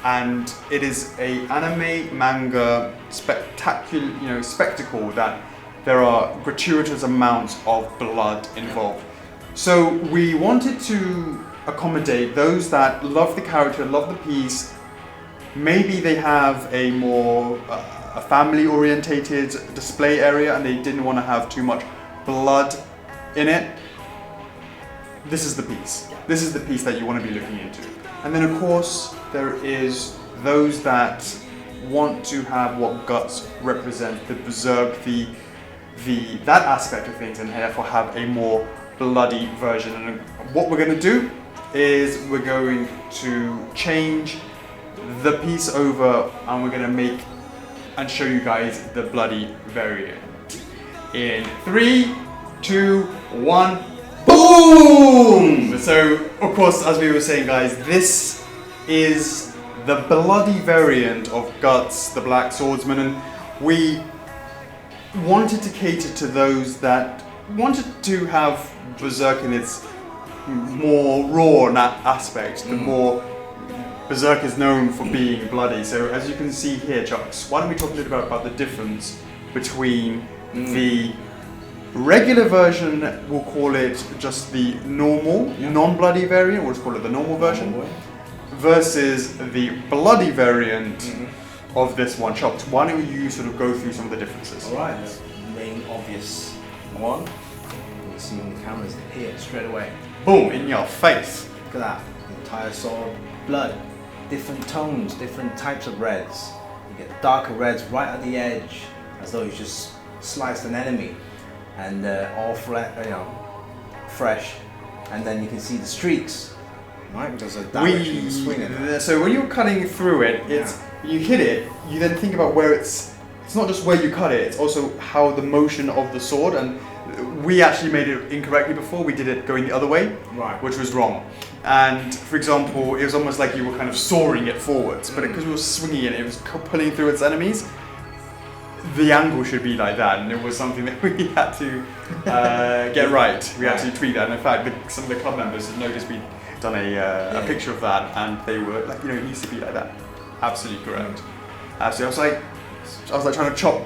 and it is a anime manga spectacle that there are gratuitous amounts of blood involved. So we wanted to accommodate those that love the character, love the piece. Maybe they have a more a family-orientated display area and they didn't want to have too much blood in it. This is the piece. This is the piece that you want to be looking into. And then of course there is those that want to have what Guts represent, the Berserk, that aspect of things, and therefore have a more bloody version. And what we're going to do is we're going to change the piece over and we're going to make and show you guys the bloody variant. In 3, 2, 1, boom! So of course, as we were saying guys, this is the bloody variant of Guts, the Black Swordsman, and we wanted to cater to those that wanted to have Berserk in its more raw aspect, the more Berserk is known for being bloody. So as you can see here, Chucks, why don't we talk a little bit about the difference between the regular version, we'll call it just the normal, non-bloody variant, we'll just call it the normal version, versus the bloody variant of this one. Chucks, why don't you sort of go through some of the differences? Alright, the main obvious one. You can see on the cameras here straight away. Boom, in your face. Look at that, the entire sword, blood, different tones, different types of reds. You get darker reds right at the edge, as though you just sliced an enemy, and all fresh. And then you can see the streaks, right? Because of the direction you swing it. So when you're cutting through it, you hit it. You then think about where it's not just where you cut it. It's also how the motion of the sword. And we actually made it incorrectly before. We did it going the other way, which was wrong. And for example, it was almost like you were kind of soaring it forwards, but because we were swinging it was pulling through its enemies. The angle should be like that, and it was something that we had to get right. We had to tweak that. And in fact, some of the club members had noticed we'd done a picture of that, and they were like, it used to be like that. Absolutely correct. Absolutely. I was like trying to chop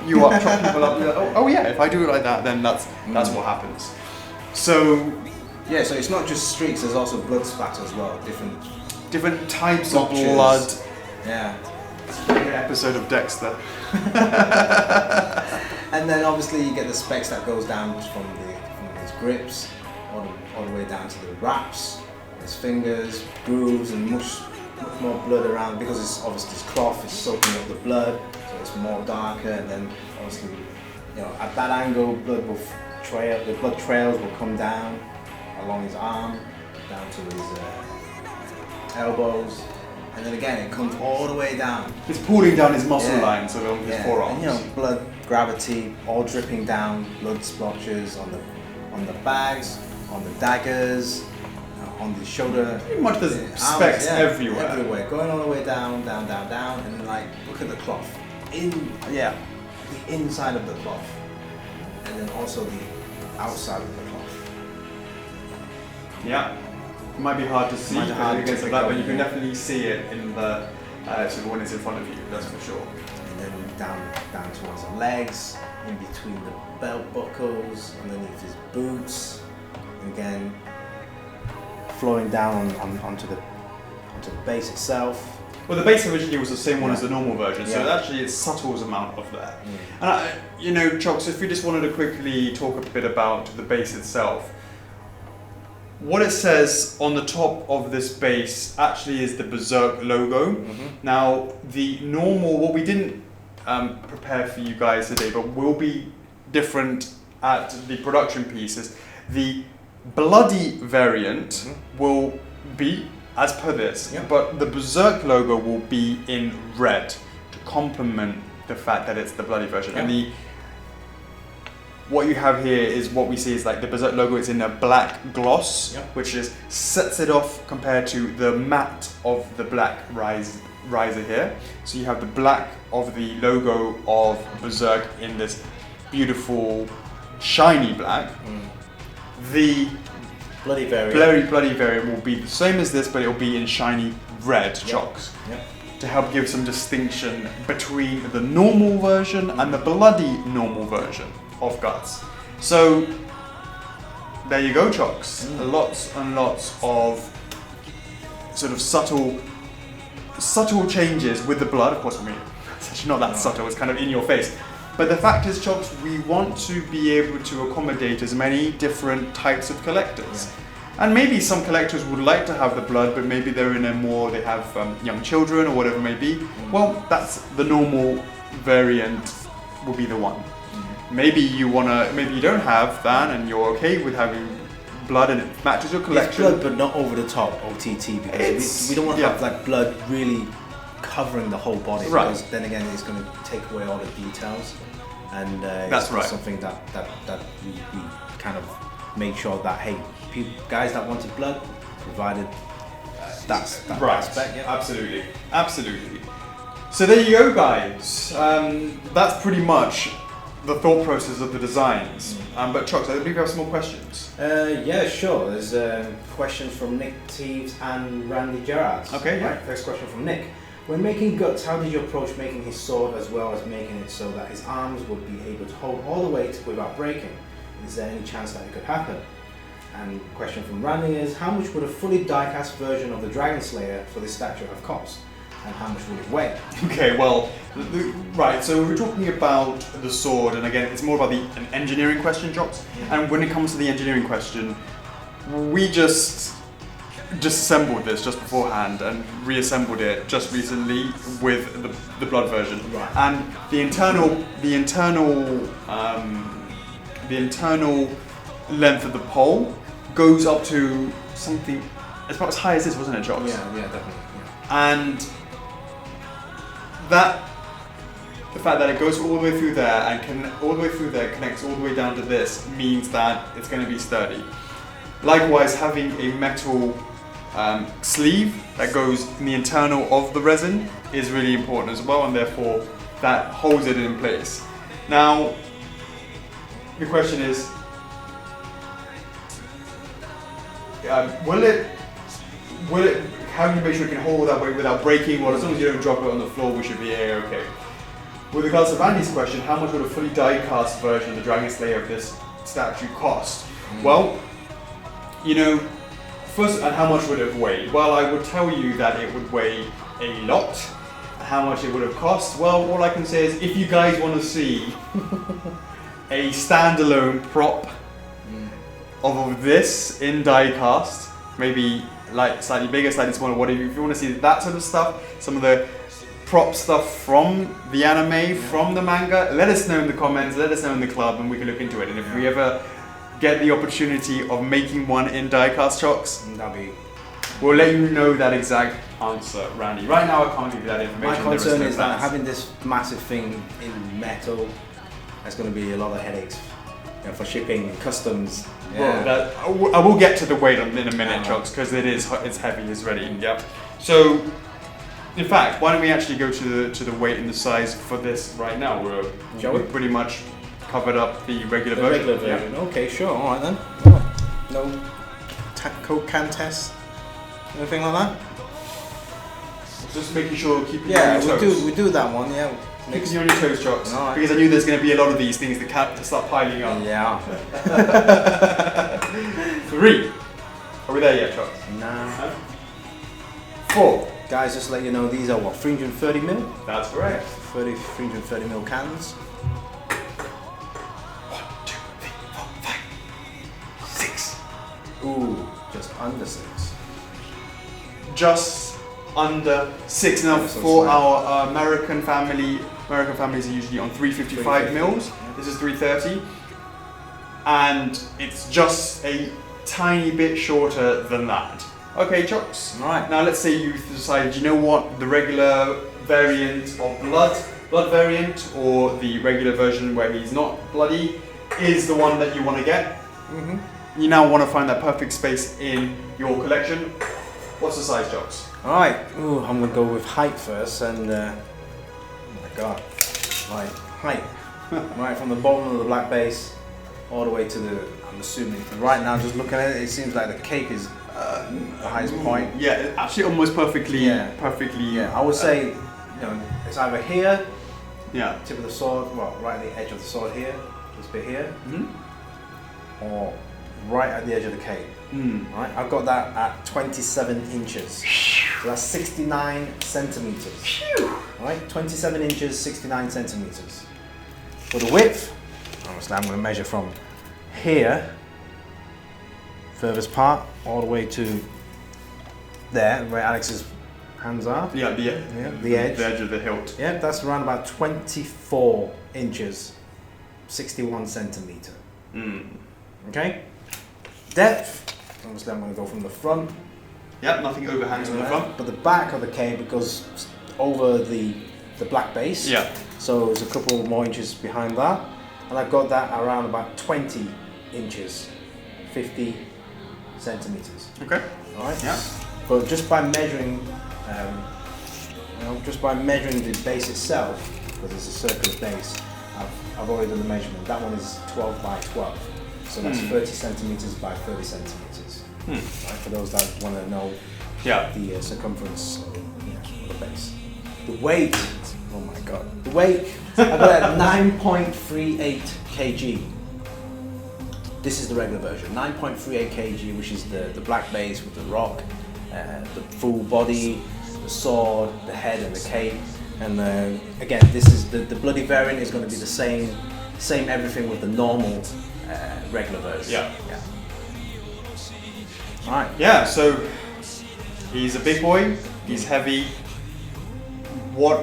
you up, chop people up. Like, oh yeah, if I do it like that, then that's what happens. So yeah, so it's not just streaks. There's also blood splatter as well. Different types of blood. Yeah. Like an episode of Dexter. And then obviously you get the specs that goes down from his grips all the way down to the wraps, his fingers, grooves, and much more blood around because it's obviously this cloth is soaking up the blood, so it's more darker. And then obviously, at that angle, the blood trails will come down along his arm, down to his elbows. And then again, it comes all the way down. It's pulling down his muscle lines along his forearms. And blood, gravity, all dripping down, blood splotches on the bags, on the daggers, on the shoulder. Pretty much there's specks everywhere. Everywhere, going all the way down, down, down, down, and then look at the cloth. The inside of the cloth. And then also the outside of the cloth. Yeah. It might be hard to see against the black, but you can definitely see it in the when it's in front of you, that's for sure. And then down towards the legs, in between the belt buckles, underneath his boots, and again flowing down onto the base itself. Well, the base originally was the same one as the normal version, so actually it's subtle amount of that. And Chocks, if we just wanted to quickly talk a bit about the base itself. What it says on the top of this base actually is the Berserk logo. Now, the normal, what we didn't prepare for you guys today, but will be different at the production pieces, the bloody variant will be as per this, but the Berserk logo will be in red to complement the fact that it's the bloody version. And what you have here is what we see is like the Berserk logo is in a black gloss, which is sets it off compared to the matte of the black riser here. So you have the black of the logo of Berserk in this beautiful shiny black. The bloody variant will be the same as this, but it will be in shiny red Chocks to help give some distinction between the normal version and the bloody normal version of Guts. So there you go, Chocks. Lots and lots of sort of subtle changes with the blood. Of course, I mean, it's actually not that subtle, it's kind of in your face. But the fact is, Chocks, we want to be able to accommodate as many different types of collectors. And maybe some collectors would like to have the blood, but maybe they're in they have young children or whatever it may be. Well, that's the normal variant will be the one. Maybe you don't have that and you're okay with having blood and it matches your collection. It's blood, but not over the top, OTT, because we don't want to have like blood really covering the whole body, because then again it's going to take away all the details, and that's something that we kind of make sure that guys that wanted blood, provided that's that aspect. Absolutely. So there you go, guys. That's pretty much the thought process of the designs. But Chocks, I believe you have some more questions. Yeah, sure. There's questions from Nick Teves and Randy Gerrards. Okay, yeah. Right, first question from Nick. When making Guts, how did you approach making his sword as well as making it so that his arms would be able to hold all the weight without breaking? Is there any chance that it could happen? And question from Randy is, how much would a fully die-cast version of the Dragon Slayer for this statue have cost? And how much would it weigh? Okay, well, right, so we're talking about the sword, and again, it's more about an engineering question, Chocks. And when it comes to the engineering question, we just assembled this just beforehand and reassembled it just recently with the blood version. Right. And the internal length of the pole goes up to something, it's about as high as this, wasn't it, Chocks? Yeah, definitely. Yeah. And the fact that it goes all the way through there and connects all the way down to this means that it's going to be sturdy. Likewise, having a metal sleeve that goes in the internal of the resin is really important as well, and therefore that holds it in place. Now, the question is, will it? How do you make sure it can hold that weight without breaking? Well, as long as you don't drop it on the floor, we should be okay. With regards to Randy's question, how much would a fully die-cast version of the Dragon Slayer of this statue cost? Well, first, and how much would it weigh? Well, I would tell you that it would weigh a lot. how much it would have cost. Well, all I can say is if you guys want to see a standalone prop of this in die cast, maybe like slightly bigger, slightly smaller, whatever, if you want to see that sort of stuff, some of the prop stuff from the anime, from the manga, let us know in the comments, let us know in the club, and we can look into it. And if we ever get the opportunity of making one in die-cast chocks, we'll let you know that exact answer, Randy. Right now I can't give you that information. My concern is that having this massive thing in metal, there's going to be a lot of headaches, you know, for shipping and customs. Yeah. Well, I will get to the weight in a minute, Chocks, because it's heavy, it's ready. Yep. So, in fact, why don't we actually go to the weight and the size for this right now? We're pretty much covered up the regular version. Yeah. Okay, sure. All right then. No Coke can test, anything like that. Just making sure, keeping you on your toes. we do that one. Yeah. Keeping you on your toes, Chocks. Right. Because I knew there's going to be a lot of these things that start piling up. Yeah. 3. Are we there yet, Chocks? No. 4. Guys, just to let you know, these are what, 330 mil? That's correct. 330 mil cans. 1, 2, 3, 4, 5, 6. Ooh, just under 6. Just under 6. Now for our American families are usually on 355 mils. This is 330, and it's just a tiny bit shorter than that. Okay, Chocks. Right. Now let's say you decided, you know what, the regular variant of blood variant, or the regular version where he's not bloody, is the one that you want to get. You now want to find that perfect space in your collection. What's the size, Chocks? Alright, I'm going to go with height first, and oh my god, right, height. Right from the bottom of the black base all the way to the, I'm assuming, right now just looking at it, it seems like the cape is the highest point. Yeah, actually almost perfectly. Yeah, I would say, you know, it's either here, tip of the sword, well, right at the edge of the sword here, this bit here, or right at the edge of the cape. Right, I've got that at 27 inches. So that's 69 centimeters. Right, 27 inches, 69 centimeters. For the width, obviously I'm going to measure from here, furthest part, all the way to there, where Alex's hands are. Yeah, the edge. The edge of the hilt. Yeah, that's around about 24 inches, 61 centimeter. Okay? Depth, obviously I'm going to go from the front. Yep, nothing overhangs on the front. But the back of the cape goes over the black base. Yeah. So there's a couple more inches behind that. And I've got that around about 20 inches, 50 centimeters. Okay. Alright. Yeah. But just by measuring, just by measuring the base itself, because it's a circular base, I've already done the measurement. That one is 12 by 12. So that's 30 centimeters by 30 centimeters. Right, for those that want to know the circumference of the base. The weight, oh my god. The weight, I've got at 9.38 kg. This is the regular version, 9.38 kg, which is the black base with the rock, the full body, the sword, the head and the cape. And again, this is the bloody variant is going to be the same everything with the normal regular version. Yeah. Alright. Yeah, so he's a big boy, he's heavy. What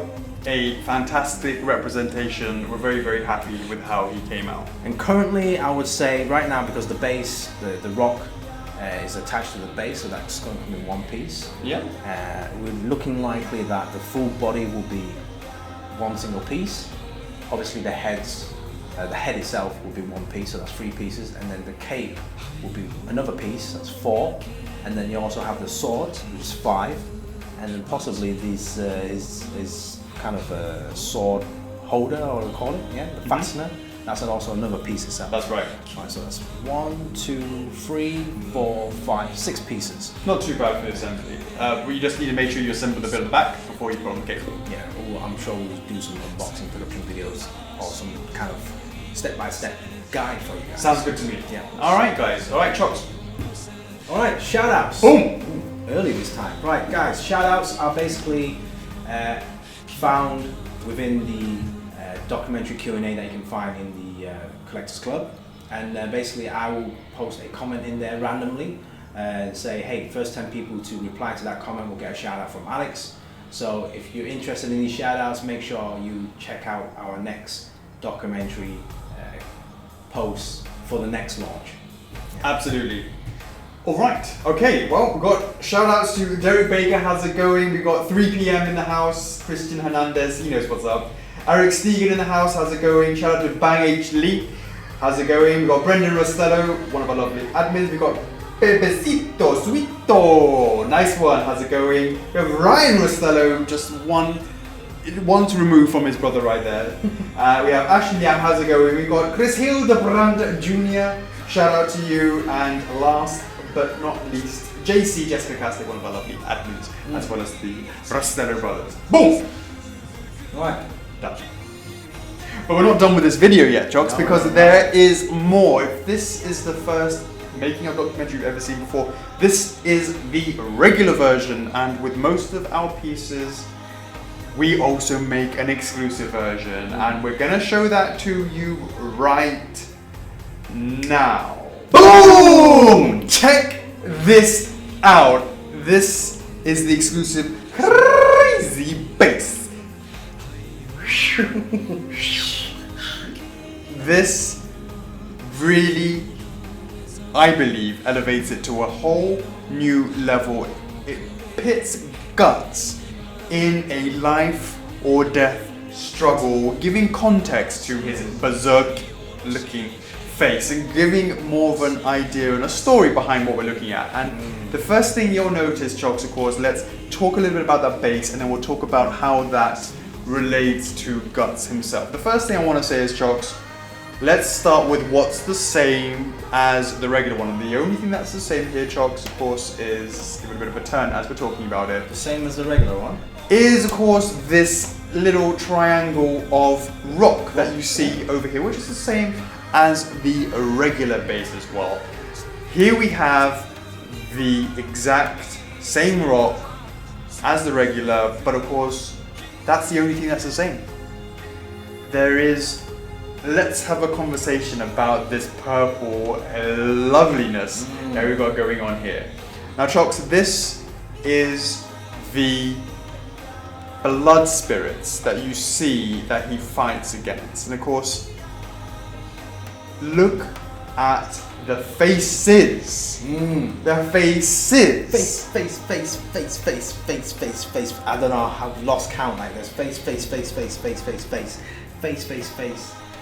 a fantastic representation. We're very, very happy with how he came out. And currently, I would say right now, because the base, the rock is attached to the base, so that's going to come in one piece. Yeah. We're looking likely that the full body will be one single piece. Obviously, the head itself will be one piece, so that's 3 pieces, and then the cape will be another piece, that's 4, and then you also have the sword, which is 5, and then possibly this is kind of a sword holder, or we call it, the fastener. That's also another piece itself. That's right. Alright, so that's 1, 2, 3, 4, 5, 6 pieces. Not too bad for the assembly. We just need to make sure you assemble the bit at the back before you put on the cape. Yeah, I'm sure we'll do some unboxing production videos or some kind of step-by-step guide for you guys. Sounds good to me. Yeah. Alright guys, alright Chocks. Alright, shout-outs. Boom! Ooh, early this time. Right guys, shout-outs are basically found within the documentary Q&A that you can find in the Collectors Club, and basically I will post a comment in there randomly and say, hey, first 10 people to reply to that comment will get a shout out from Alex. So if you're interested in these shout outs, make sure you check out our next documentary posts for the next launch. Absolutely. All right. Okay. Well, we've got shout outs to Derek Baker. How's it going? We've got 3 PM in the house. Christian Hernandez. He knows what's up. Eric Stegan in the house. How's it going? Shout out to Bang H Lee. How's it going? We've got Brendan Rostello, one of our lovely admins. We've got Pepecito Suito. Nice one. How's it going? We have Ryan Rostello, just one to remove from his brother right there. We have Ashley Liam. How's it going? We've got Chris Hildebrand Jr. Shout out to you. And last but not least, JC, Jessica Castick, one of our lovely admins, as well as the Rostello brothers. Boom! Right. Done. But we're not done with this video yet, Jocks, because there is more. If this is the first making of documentary you've ever seen before, this is the regular version, and with most of our pieces, we also make an exclusive version, and we're gonna show that to you right now. Boom! Check this out. This is the exclusive crazy base. This really, I believe, elevates it to a whole new level. It pits Guts in a life or death struggle, giving context to his berserk looking face and giving more of an idea and a story behind what we're looking at. And the first thing you'll notice, Chocks, of course, let's talk a little bit about that base, and then we'll talk about how that relates to Guts himself. The first thing I want to say is, Chocks, let's start with what's the same as the regular one. And the only thing that's the same here, Chocks, of course, is, give it a bit of a turn as we're talking about it. The same as the regular one? Is, of course, this little triangle of rock that you see over here, which is the same as the regular base as well. Here we have the exact same rock as the regular, but of course, that's the only thing that's the same. There is, let's have a conversation about this purple loveliness that we've got going on here. Now, Chocks, this is the blood spirits that you see that he fights against. And of course, look at the faces. The faces. Face. I don't know how I've lost count like this. Face.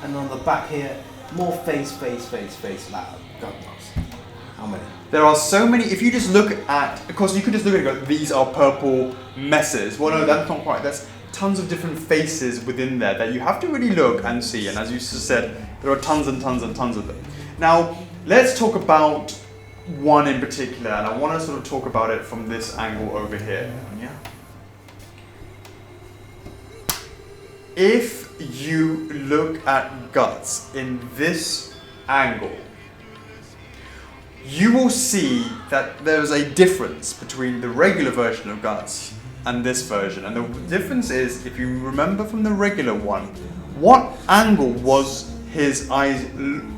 And on the back here, more face. Like, God knows. How many? There are so many. If you just look at, of course, you could just look at it and go, these are purple messes. Well, no, that's not quite. There's tons of different faces within there that you have to really look and see. And as you said, there are tons and tons and tons of them. Now, let's talk about one in particular, and I want to sort of talk about it from this angle over here. Yeah. If you look at Guts in this angle, you will see that there's a difference between the regular version of Guts and this version. And the difference is, if you remember from the regular one, what angle was his eye looking?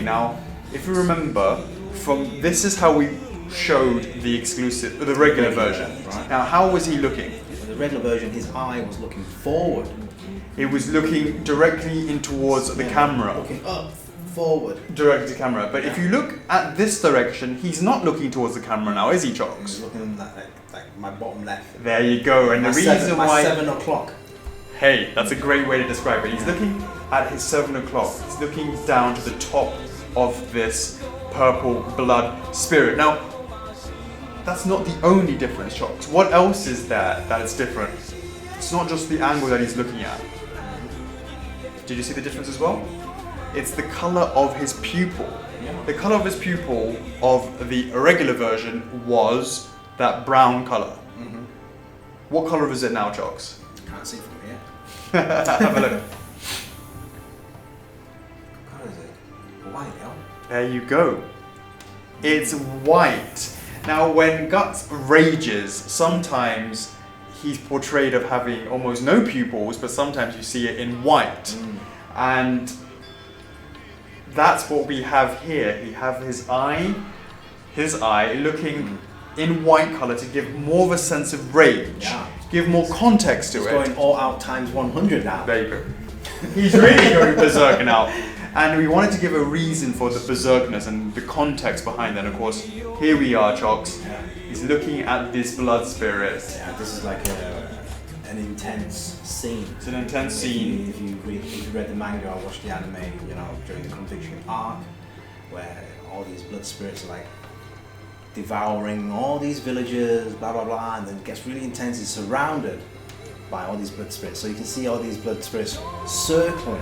Now, if you remember, from this is how we showed the exclusive, the regular version. Right. Now, how was he looking? In the regular version, his eye was looking forward. It was looking directly in towards the camera. Looking up, forward. Directly to camera. But if you look at this direction, he's not looking towards the camera now, is he, Chocks? He's looking like my bottom left. There you go. And the reason why... 7 o'clock. Hey, that's a great way to describe it. He's looking at his 7 o'clock. He's looking down to the top of this purple blood spirit. Now, that's not the only difference, Chocks. What else is there that is different? It's not just the angle that he's looking at. Did you see the difference as well? It's the color of his pupil. Yeah. The color of his pupil of the regular version was that brown color. What color is it now, Chocks? Can't see from here. Have a look. What color is it? White, yeah? There you go. It's white. Now, when Guts rages, sometimes he's portrayed of having almost no pupils, but sometimes you see it in white. And that's what we have here. We have his eye looking in white color to give more of a sense of rage, give more context to He's it. going all out times 100 now. There you go. He's really going berserk now. And we wanted to give a reason for the berserkness and the context behind that. Of course, here we are, Chocks. He's looking at this blood spirit. Yeah, this is like an intense scene. It's an intense scene. If you read the manga or watched the anime, you know, during the conviction arc, where all these blood spirits are like devouring all these villagers, blah blah blah, and then it gets really intense. It's surrounded by all these blood spirits, so you can see all these blood spirits circling.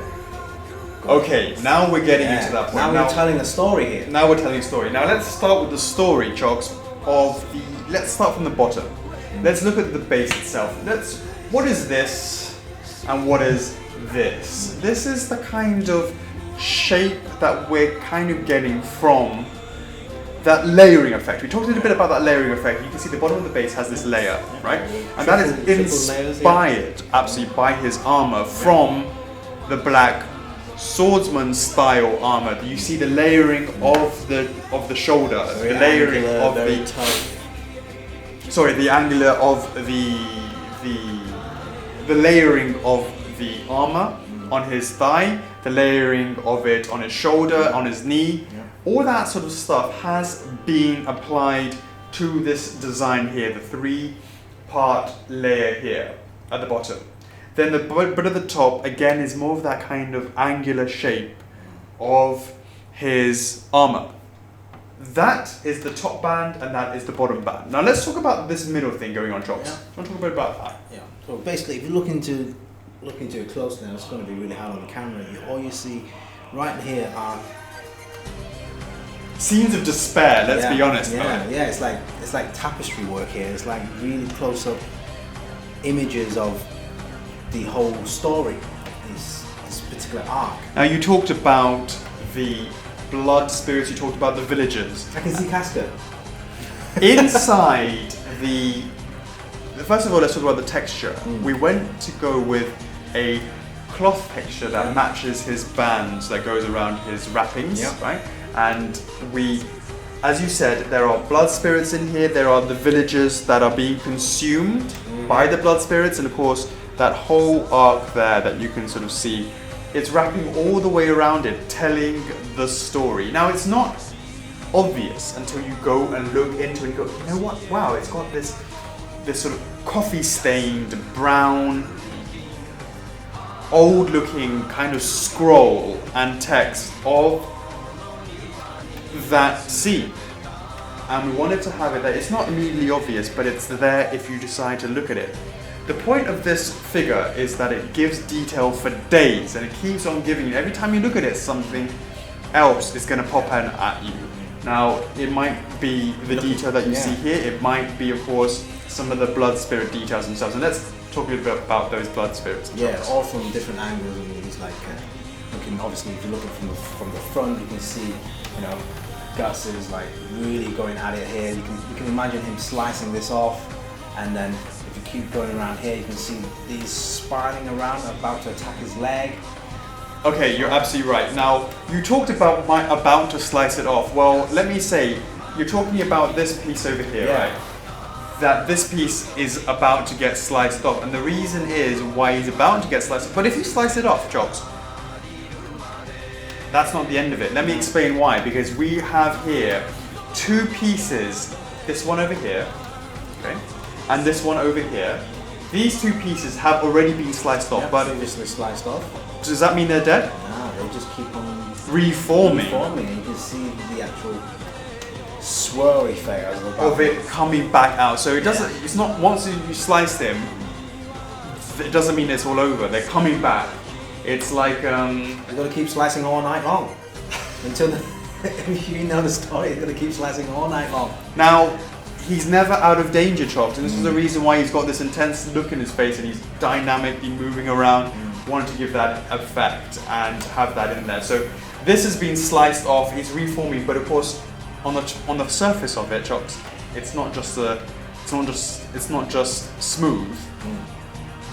Okay, now we're getting into that point. Now we're telling a story here. Now we're telling a story. Now let's start with the story, Chocks, let's start from the bottom. Let's look at the base itself. What is this and what is this? This is the kind of shape that we're kind of getting from that layering effect. We talked a little bit about that layering effect. You can see the bottom of the base has this layer, right? And that is inspired absolutely by his armor from the black swordsman style armor. You see the layering of the shoulder, the layering of the angular of the layering of the armor on his thigh, the layering of it on his shoulder, on his knee. All that sort of stuff has been applied to this design here, the 3-part layer here at the bottom. Then the bit at the top, again, is more of that kind of angular shape of his armor. That is the top band and that is the bottom band. Now let's talk about this middle thing going on, Chocks. I want to talk a bit about that. Yeah. So basically, if you look into it close now, it's going to be really hard on the camera. All you see right here are scenes of despair. Let's be honest. Yeah, it's like tapestry work here. It's like really close up images of the whole story, this particular arc. Now you talked about the blood spirits. You talked about the villagers. I can see Casca. Inside the first of all, let's talk about the texture. We went to go with a cloth texture that matches his bands that goes around his wrappings, right? And as you said, there are blood spirits in here. There are the villagers that are being consumed by the blood spirits, and of course that whole arc there that you can sort of see, it's wrapping all the way around it, telling the story. Now it's not obvious until you go and look into it and go, you know what, wow, it's got this sort of coffee stained brown old looking kind of scroll and text of that scene. And we wanted to have it there. It's not immediately obvious, but it's there if you decide to look at it. The point of this figure is that it gives detail for days, and it keeps on giving you. Every time you look at it, something else is going to pop in at you. Now, it might be the detail that you see here. It might be, of course, some of the blood spirit details themselves. And let's talk a little bit about those blood spirits. Yeah, all from different angles. I mean, it's like looking. Obviously, if you look from the front, you can see, you know, Gus is like really going at it here. You can imagine him slicing this off, and then if you keep going around here, you can see these spiraling around, about to attack his leg. Okay, you're absolutely right. Now, you talked about about to slice it off. Well, let me say, you're talking about this piece over here, right? That this piece is about to get sliced off, and the reason is why he's about to get sliced off. But if you slice it off, Chops, that's not the end of it. Let me explain why. Because we have here two pieces. This one over here, okay, and this one over here. These two pieces have already been sliced off, but previously sliced off. Does that mean they're dead? No, they just keep on reforming. And you can see the actual swirl effect of it coming back out. So it doesn't. It's not once you slice them. It doesn't mean it's all over. They're coming back. It's like you're gonna keep slicing all night long until if you know the story. You're gonna keep slicing all night long. Now, he's never out of danger, Chops, and this is the reason why he's got this intense look in his face and he's dynamically moving around, wanting to give that effect and have that in there. So this has been sliced off, he's reforming, but of course on the surface of it, Chops, it's not just a it's not just smooth.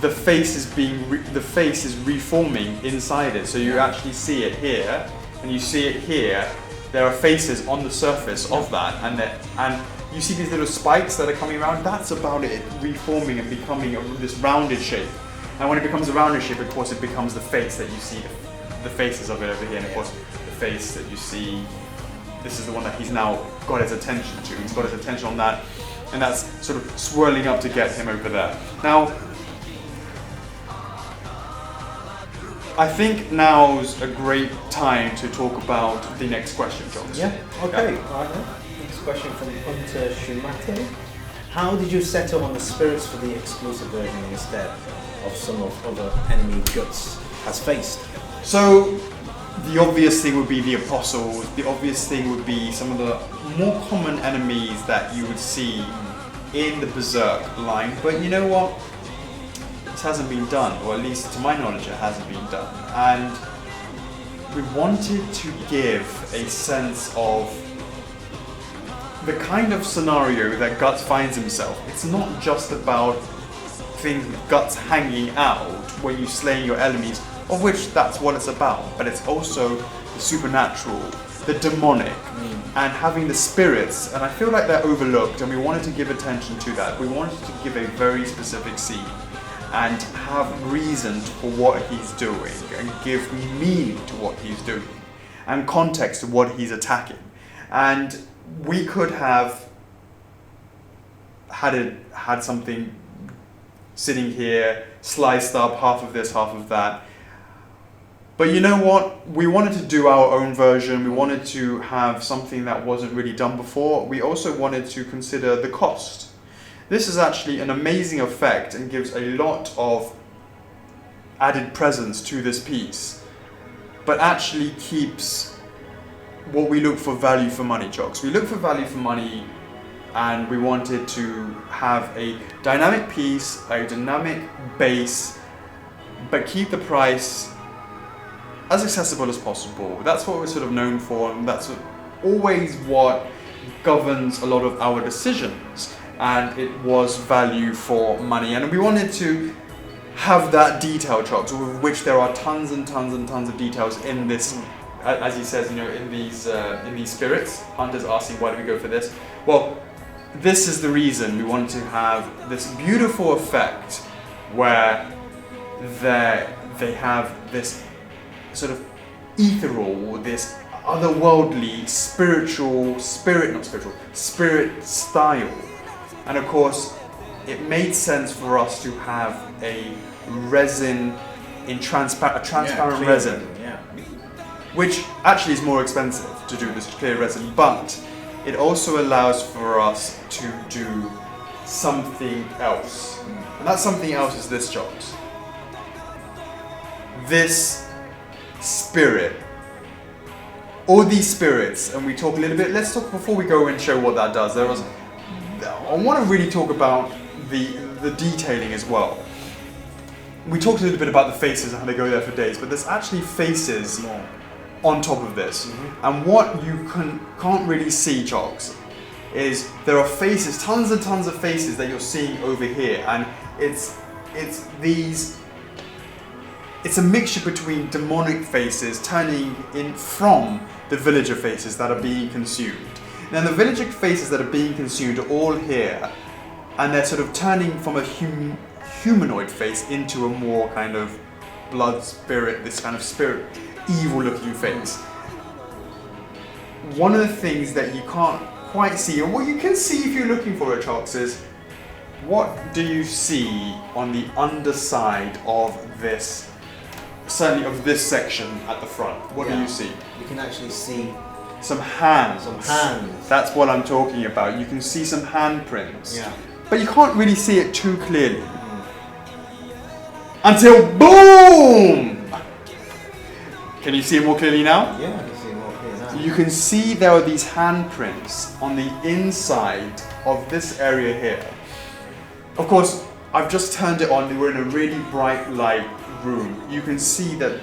The face is reforming inside it. So you actually see it here, and you see it here. There are faces on the surface of that, and you see these little spikes that are coming around. That's about it reforming and becoming this rounded shape. And when it becomes a rounded shape, of course, it becomes the face that you see, the faces of it over here. And of course, the face that you see, this is the one that he's now got his attention to. He's got his attention on that, and that's sort of swirling up to get him over there. Now, I think now's a great time to talk about the next question, John. Yeah, okay. Alright then. Next question from Hunter Shumate. How did you settle on the spirits for the exclusive version instead of some of other enemy Guts has faced? So, the obvious thing would be the apostles. The obvious thing would be some of the more common enemies that you would see in the Berserk line. But you know what? This hasn't been done, or at least to my knowledge it hasn't been done. And we wanted to give a sense of the kind of scenario that Guts finds himself. It's not just about things with Guts hanging out when you're slaying your enemies, of which that's what it's about, but it's also the supernatural, the demonic, and having the spirits, and I feel like they're overlooked, and we wanted to give attention to that. We wanted to give a very specific scene and have reason for what he's doing, and give meaning to what he's doing, and context to what he's attacking. And we could have had something sitting here, sliced up, half of this, half of that. But you know what? We wanted to do our own version. We wanted to have something that wasn't really done before. We also wanted to consider the cost. This is actually an amazing effect and gives a lot of added presence to this piece, but actually keeps what we look for value for money, Jocks. We look for value for money, and we wanted to have a dynamic piece, a dynamic base, but keep the price as accessible as possible. That's what we're sort of known for, and that's always what governs a lot of our decisions. And it was value for money, and we wanted to have that detail, Jocks, of which there are tons and tons and tons of details in this. As he says, you know, in these spirits. Hunter's asking, why do we go for this? Well, this is the reason we wanted to have this beautiful effect where they have this sort of ethereal, this otherworldly, spirit style. And of course, it made sense for us to have a resin in transparent resin. Which actually is more expensive to do this clear resin, but it also allows for us to do something else. And that something else is this, Jocks. This spirit. All these spirits, and we talk a little bit, let's talk before we go and show what that does. I want to really talk about the detailing as well. We talked a little bit about the faces and how they go there for days, but there's actually faces on top of this. And what you can't really see, Jocks, is there are faces, tons and tons of faces that you're seeing over here, and it's a mixture between demonic faces turning in from the villager faces that are being consumed. Now the villager faces that are being consumed are all here, and they're sort of turning from a humanoid face into a more kind of blood spirit, this kind of spirit, evil looking face. One of the things that you can't quite see, and what you can see if you're looking for it, Jocks, is what do you see on the underside of this, certainly of this section at the front? What do you see? You can actually see some hands. Some hands. That's what I'm talking about. You can see some handprints. Yeah. But you can't really see it too clearly. Until boom! Can you see it more clearly now? Yeah, I can see it more clearly now. You can see there are these handprints on the inside of this area here. Of course, I've just turned it on. We're in a really bright light room. You can see that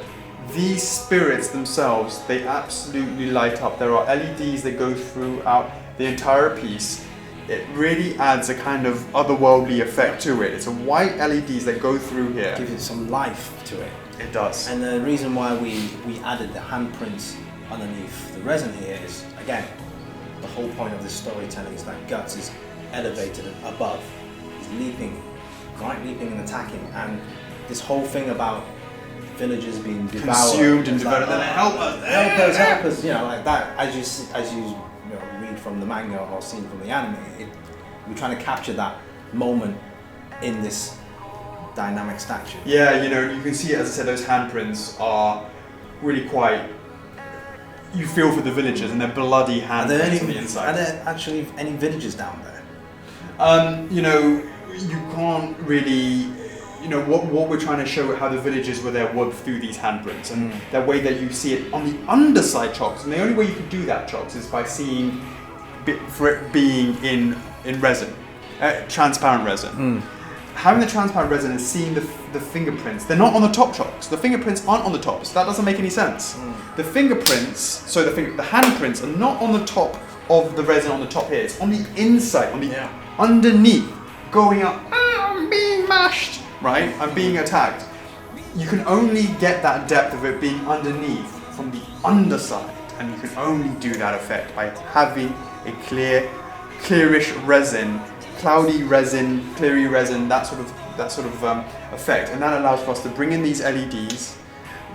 these spirits themselves, they absolutely light up. There are LEDs that go throughout the entire piece. it really adds a kind of otherworldly effect to it. It's a white LEDs that go through here. Gives it some life to it. It does. And the reason why we added the handprints underneath the resin here is, again, the whole point of this storytelling is that Guts is elevated above. He's leaping, right? Leaping and attacking. And this whole thing about villagers being devoured, consumed and devoured, like, help us, help us, you know, like that. As you read from the manga or seen from the anime, we're trying to capture that moment in this dynamic statue. Yeah, you know, you can see, as I said, those handprints are really quite. You feel for the villagers and their bloody handprints on the inside. Are there actually any villagers down there? You know, you can't really. You know, what we're trying to show how the villagers were there worked through these handprints, and the way that you see it on the underside chocks. And the only way you can do that, chocks, is by seeing for it being in resin, transparent resin. Having the transparent resin and seeing the fingerprints, they're not on the top chocks. The fingerprints aren't on the top, so that doesn't make any sense. The fingerprints, so the handprints are not on the top of the resin on the top here. It's on the inside, on the underneath, going up. I'm being mashed. Right? I'm being attacked. You can only get that depth of it being underneath from the underside, and you can only do that effect by having a clearish resin, cloudy resin, cleary resin, that sort of effect, and that allows for us to bring in these LEDs.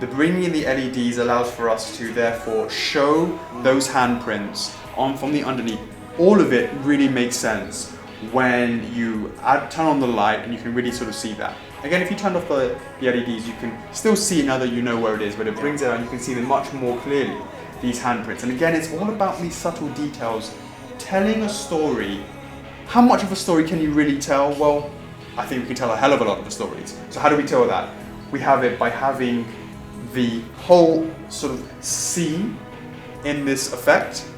The bringing in the LEDs allows for us to therefore show those handprints on from the underneath. All of it really makes sense when you turn on the light, and you can really sort of see that. Again, if you turn off the LEDs, you can still see it now that you know where it is, but it brings it out and you can see them much more clearly, these handprints. And again, it's all about these subtle details, telling a story. How much of a story can you really tell? Well, I think we can tell a hell of a lot of the stories. So how do we tell that? We have it by having the whole sort of scene in this effect,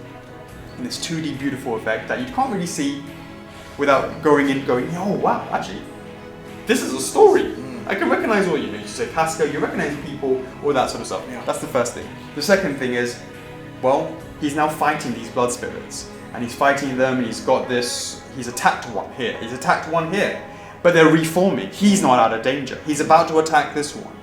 in this 2D beautiful effect that you can't really see without going, oh wow, actually, this is a story. I can recognize all, you say Casca, you recognize people, all that sort of stuff. Yeah. That's the first thing. The second thing is, well, he's now fighting these blood spirits, and he's fighting them, and he's attacked one here, he's attacked one here, but they're reforming. He's not out of danger. He's about to attack this one.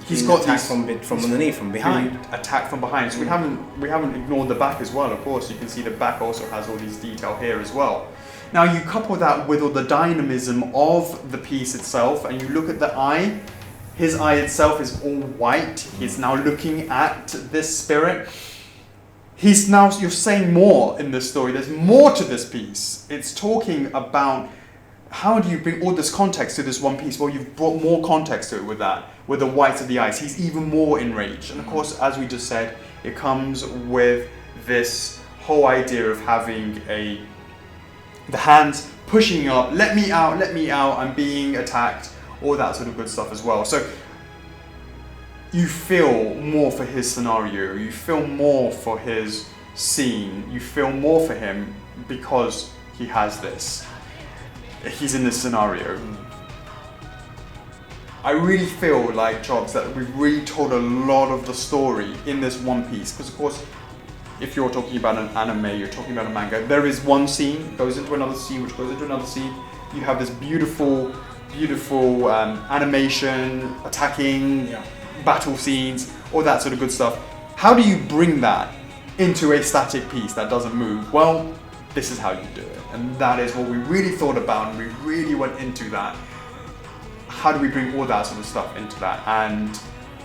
He's got attacked from underneath, from behind. Attacked from behind. So we haven't ignored the back as well. Of course, you can see the back also has all these detail here as well. Now you couple that with all the dynamism of the piece itself, and you look at the eye. His eye itself is all white. He's now looking at this spirit. You're saying more in this story. There's more to this piece. It's talking about how do you bring all this context to this one piece? Well, you've brought more context to it with that, with the whites of the eyes. He's even more enraged. And of course, as we just said, it comes with this whole idea of having the hands pushing up, let me out, I'm being attacked, all that sort of good stuff as well. So you feel more for his scenario, you feel more for his scene, you feel more for him because he has this. He's in this scenario. I really feel like, Chops, that we've really told a lot of the story in this one piece, because of course, if you're talking about an anime, you're talking about a manga, there is one scene, goes into another scene, which goes into another scene. You have this beautiful animation, attacking, battle scenes, all that sort of good stuff. How do you bring that into a static piece that doesn't move? Well, this is how you do it. And that is what we really thought about, and we really went into that. How do we bring all that sort of stuff into that? And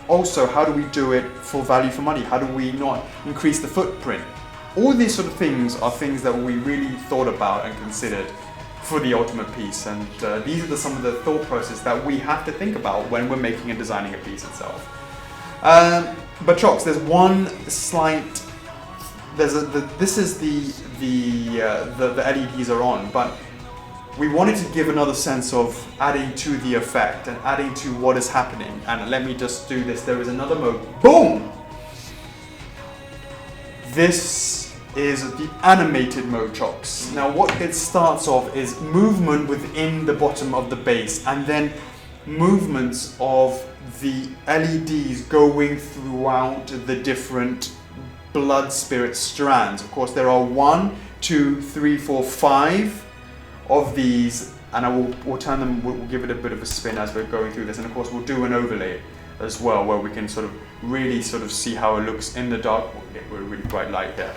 also, how do we do it for value for money? How do we not increase the footprint? All these sort of things are things that we really thought about and considered for the ultimate piece. And these are some of the thought process that we have to think about when we're making and designing a piece itself. But Chocs, there's one slight. This is the LEDs are on, but we wanted to give another sense of adding to the effect and adding to what is happening. And let me just do this. There is another mode. Boom! This is the animated mode, Chocs. Now what it starts off is movement within the bottom of the base, and then movements of the LEDs going throughout the different blood spirit strands. Of course, there are 1, 2, 3, 4, 5 of these, and we'll turn them. We'll give it a bit of a spin as we're going through this, and of course we'll do an overlay as well, where we can sort of really sort of see how it looks in the dark. We're really bright light here.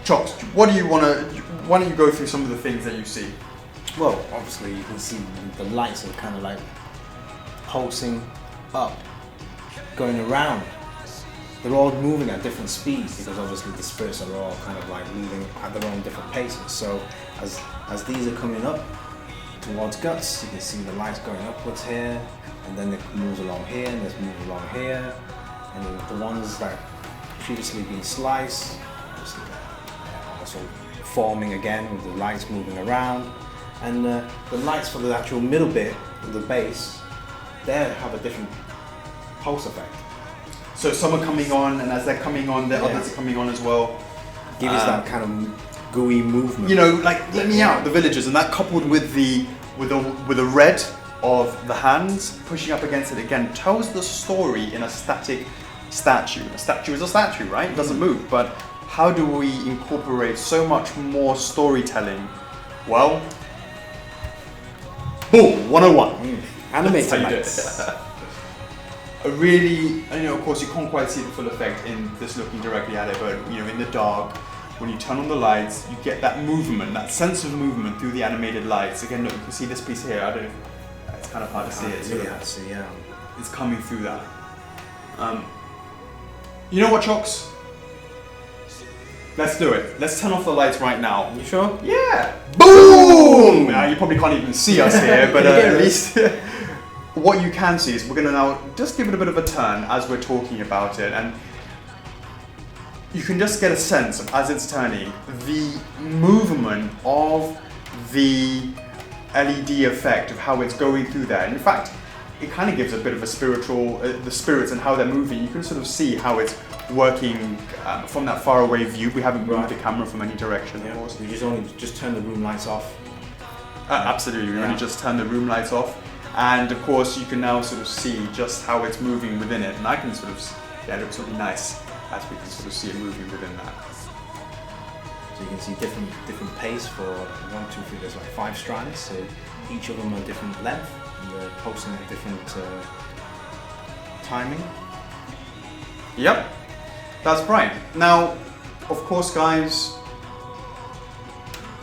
Chops, what do you want to? Why don't you go through some of the things that you see? Well, obviously you can see the lights are kind of like pulsing up, going around. They're all moving at different speeds because obviously the spirits are all kind of like moving at their own different paces. So as these are coming up towards guts, you can see the lights going upwards here, and then it moves along here, and it moves along here, and the ones that previously been sliced, obviously they're also forming again with the lights moving around, and the lights for the actual middle bit of the base, they have a different pulse effect. So some are coming on, and as they're coming on, the others are coming on as well. Give us that kind of gooey movement. You know, like let me out, the villagers, and that coupled with the red of the hands pushing up against it again tells the story in a static statue. A statue is a statue, right? It doesn't move. But how do we incorporate so much more storytelling? Well, boom, 101. Animated lights. Really, and of course you can't quite see the full effect in this looking directly at it, but in the dark, when you turn on the lights, you get that movement, that sense of movement through the animated lights. Again, look, you can see this piece here. I don't know if it's kind of hard to see it. Really hard to see, yeah. It's coming through that. You know what, Chocks? Let's do it. Let's turn off the lights right now. You sure? Yeah. Boom! Now you probably can't even see us here, but at least what you can see is we're going to now just give it a bit of a turn as we're talking about it, and you can just get a sense of, as it's turning, the movement of the LED effect of how it's going through there. And in fact, it kind of gives a bit of a spiritual, the spirits and how they're moving. You can sort of see how it's working from that far away view. We haven't moved the camera from any direction, of course. We just turn the room lights off. Absolutely, we only just turn the room lights off. And of course, you can now sort of see just how it's moving within it. And I can sort of, it looks really nice as we can sort of see it moving within that. So you can see different pace for 1, 2, 3. There's like 5 strands, so each of them are different length, and they're pulsing at different timing. Yep, that's right. Now, of course, guys,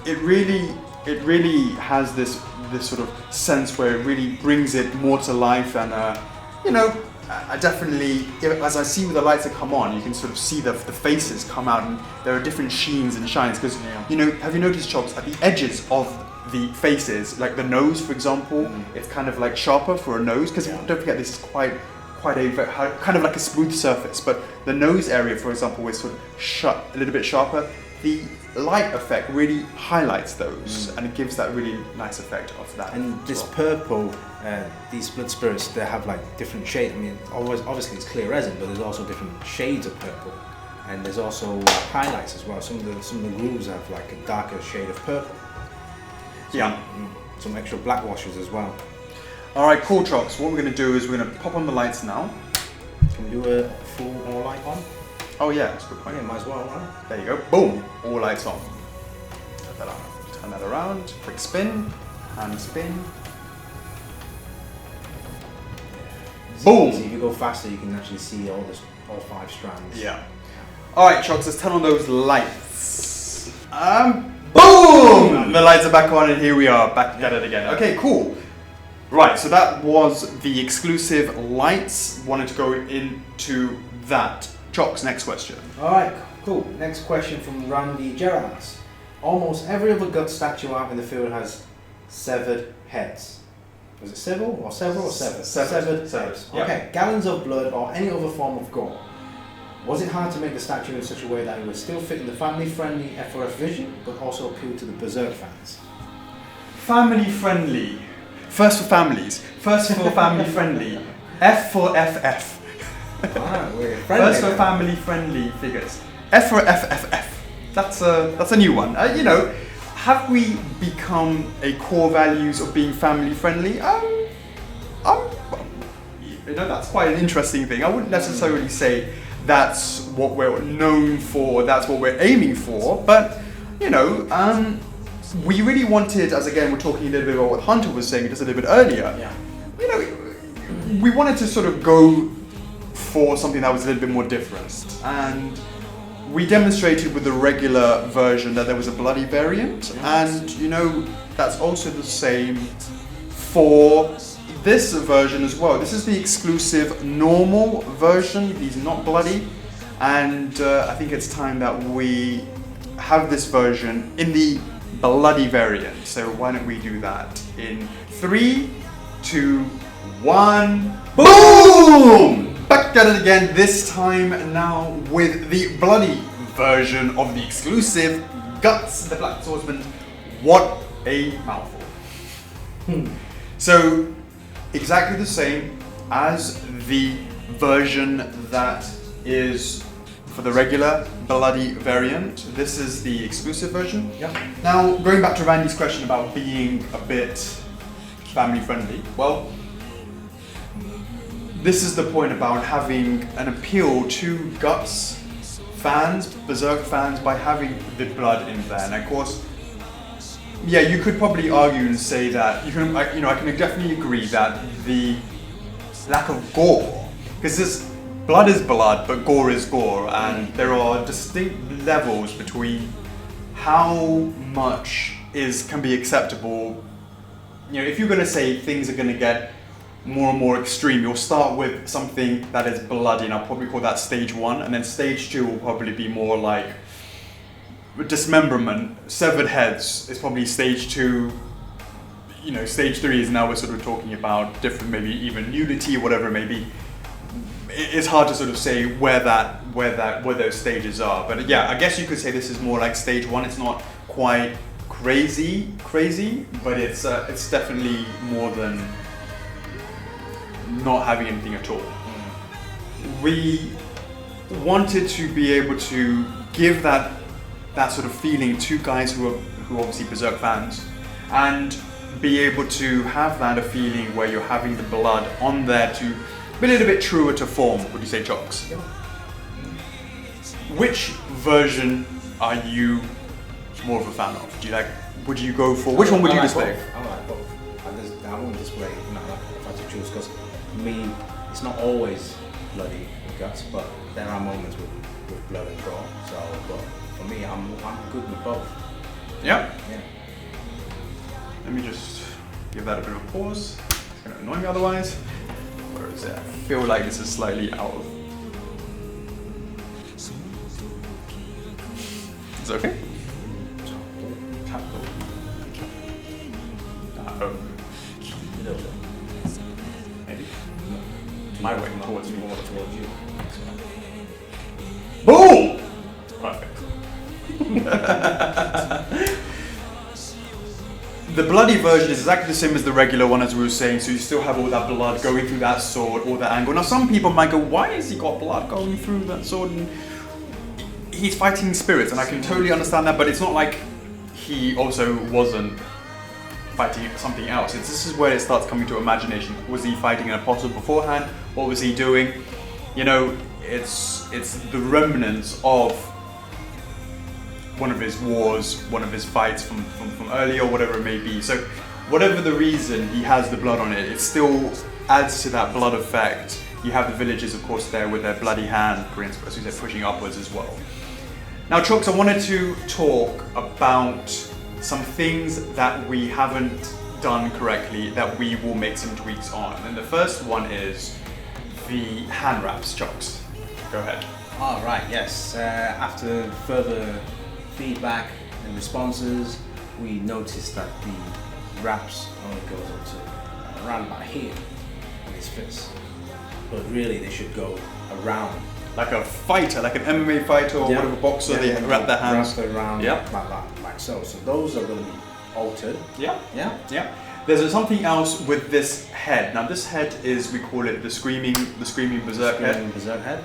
it really has this sort of sense where it really brings it more to life, and I definitely, as I see where the lights have come on, you can sort of see the faces come out, and there are different sheens and shines. Because have you noticed, Chops, at the edges of the faces, like the nose, for example, it's kind of like sharper for a nose. Because don't forget, this is quite a kind of like a smooth surface, but the nose area, for example, is sort of a little bit sharper. The light effect really highlights those, and it gives that really nice effect of that. And this purple, these split spirits, they have like different shades. I mean, obviously it's clear resin, but there's also different shades of purple, and there's also highlights as well. Some of the grooves have like a darker shade of purple. Some extra black washes as well. All right, cool, Trox. What we're going to do is we're going to pop on the lights now. Can we do a full all light on? Oh yeah, that's a good point. Yeah, might as well, right? There you go. Boom! All lights on. Turn that around. Quick spin. Hand spin. Boom! So if you go faster, you can actually see all 5 strands. Yeah. All right, Trox. Let's turn on those lights. Boom! The lights are back on, and here we are, back at it again. Okay, cool. Right, so that was the exclusive lights. Wanted to go into that. Chox, next question. Alright, cool. Next question from Randy Gerards. Almost every other gut statue out in the field has severed heads. Was it several or several or severed? Severed heads. Yeah. Okay, gallons of blood or any other form of gore. Was it hard to make the statue in such a way that it would still fit in the family-friendly F4F vision, but also appeal to the Berserk fans? Family-friendly. First for families. First for family-friendly. F4F. First for family-friendly figures. F4F. That's a new one. Have we become a core values of being family-friendly? That's quite an interesting thing. I wouldn't necessarily say that's what we're known for, that's what we're aiming for. But, you know, we really wanted, as again, we're talking a little bit about what Hunter was saying just a little bit earlier. Yeah. You know, we wanted to sort of go for something that was a little bit more different. And we demonstrated with the regular version that there was a bloody variant. And, you know, that's also the same for this version as well. This is the exclusive normal version. He's not bloody. And I think it's time that we have this version in the bloody variant. So why don't we do that in 3, 2, 1, boom! Back at it again, this time now with the bloody version of the exclusive Guts, the Black Swordsman. What a mouthful. So, exactly the same as the version that is for the regular bloody variant. This is the exclusive version. Yeah. Now, going back to Randy's question about being a bit family friendly, well, this is the point about having an appeal to Guts fans, Berserk fans, by having the blood in there. And of course, yeah, you could probably argue and say that I can definitely agree that the lack of gore, because this blood is blood, but gore is gore, and there are distinct levels between how much can be acceptable. You know, if you're going to say things are going to get more and more extreme, you'll start with something that is bloody, and I'll probably call that stage 1, and then stage 2 will probably be more like dismemberment, severed heads is probably stage 2. You know, stage 3 is now we're sort of talking about different, maybe even nudity, whatever it may be. It's hard to sort of say where those stages are, but yeah, I guess you could say this is more like stage 1. It's not quite crazy, but it's definitely more than not having anything at all. We wanted to be able to give that sort of feeling to guys who are obviously Berserk fans, and be able to have that a feeling where you're having the blood on there to be a little bit truer to form. Would you say, Chocks? Yeah. Which version are you more of a fan of? Do you like? Would you go for? Which one would you display? I like both. I won't display. You know, if I had to choose, because for me, it's not always bloody Guts, but there are moments with blood and gore. So, but for me, I'm good with both. Yeah. Yeah. Let me just give that a bit of a pause. It's going to annoy me otherwise. Where is it? I feel like this is slightly out of. It's okay? Maybe. My way towards me. More towards you. Boom! Perfect. The bloody version is exactly the same as the regular one, as we were saying, so you still have all that blood going through that sword, all that angle. Now some people might go, why has he got blood going through that sword? And he's fighting spirits, and I can totally understand that, but it's not like he also wasn't fighting something else. This is where it starts coming to imagination. Was he fighting an apostle beforehand? What was he doing? You know, it's the remnants of one of his wars, one of his fights from earlier, whatever it may be. So whatever the reason he has the blood on it, it still adds to that blood effect. You have the villagers, of course, there with their bloody hand, as we said, pushing upwards as well. Now, Chooks, I wanted to talk about some things that we haven't done correctly that we will make some tweaks on. And the first one is the hand wraps, Chooks. Go ahead. All right, yes. After further feedback and responses, we noticed that the wraps only goes up to around about here on his fist. But really, they should go around. Like a fighter, like an MMA fighter or whatever boxer, they wrap their hands around like so. So those are going to be altered. Yeah. Yeah. Yeah. There's something else with this head. Now this head is, we call it the screaming Berserk head. Berserk head.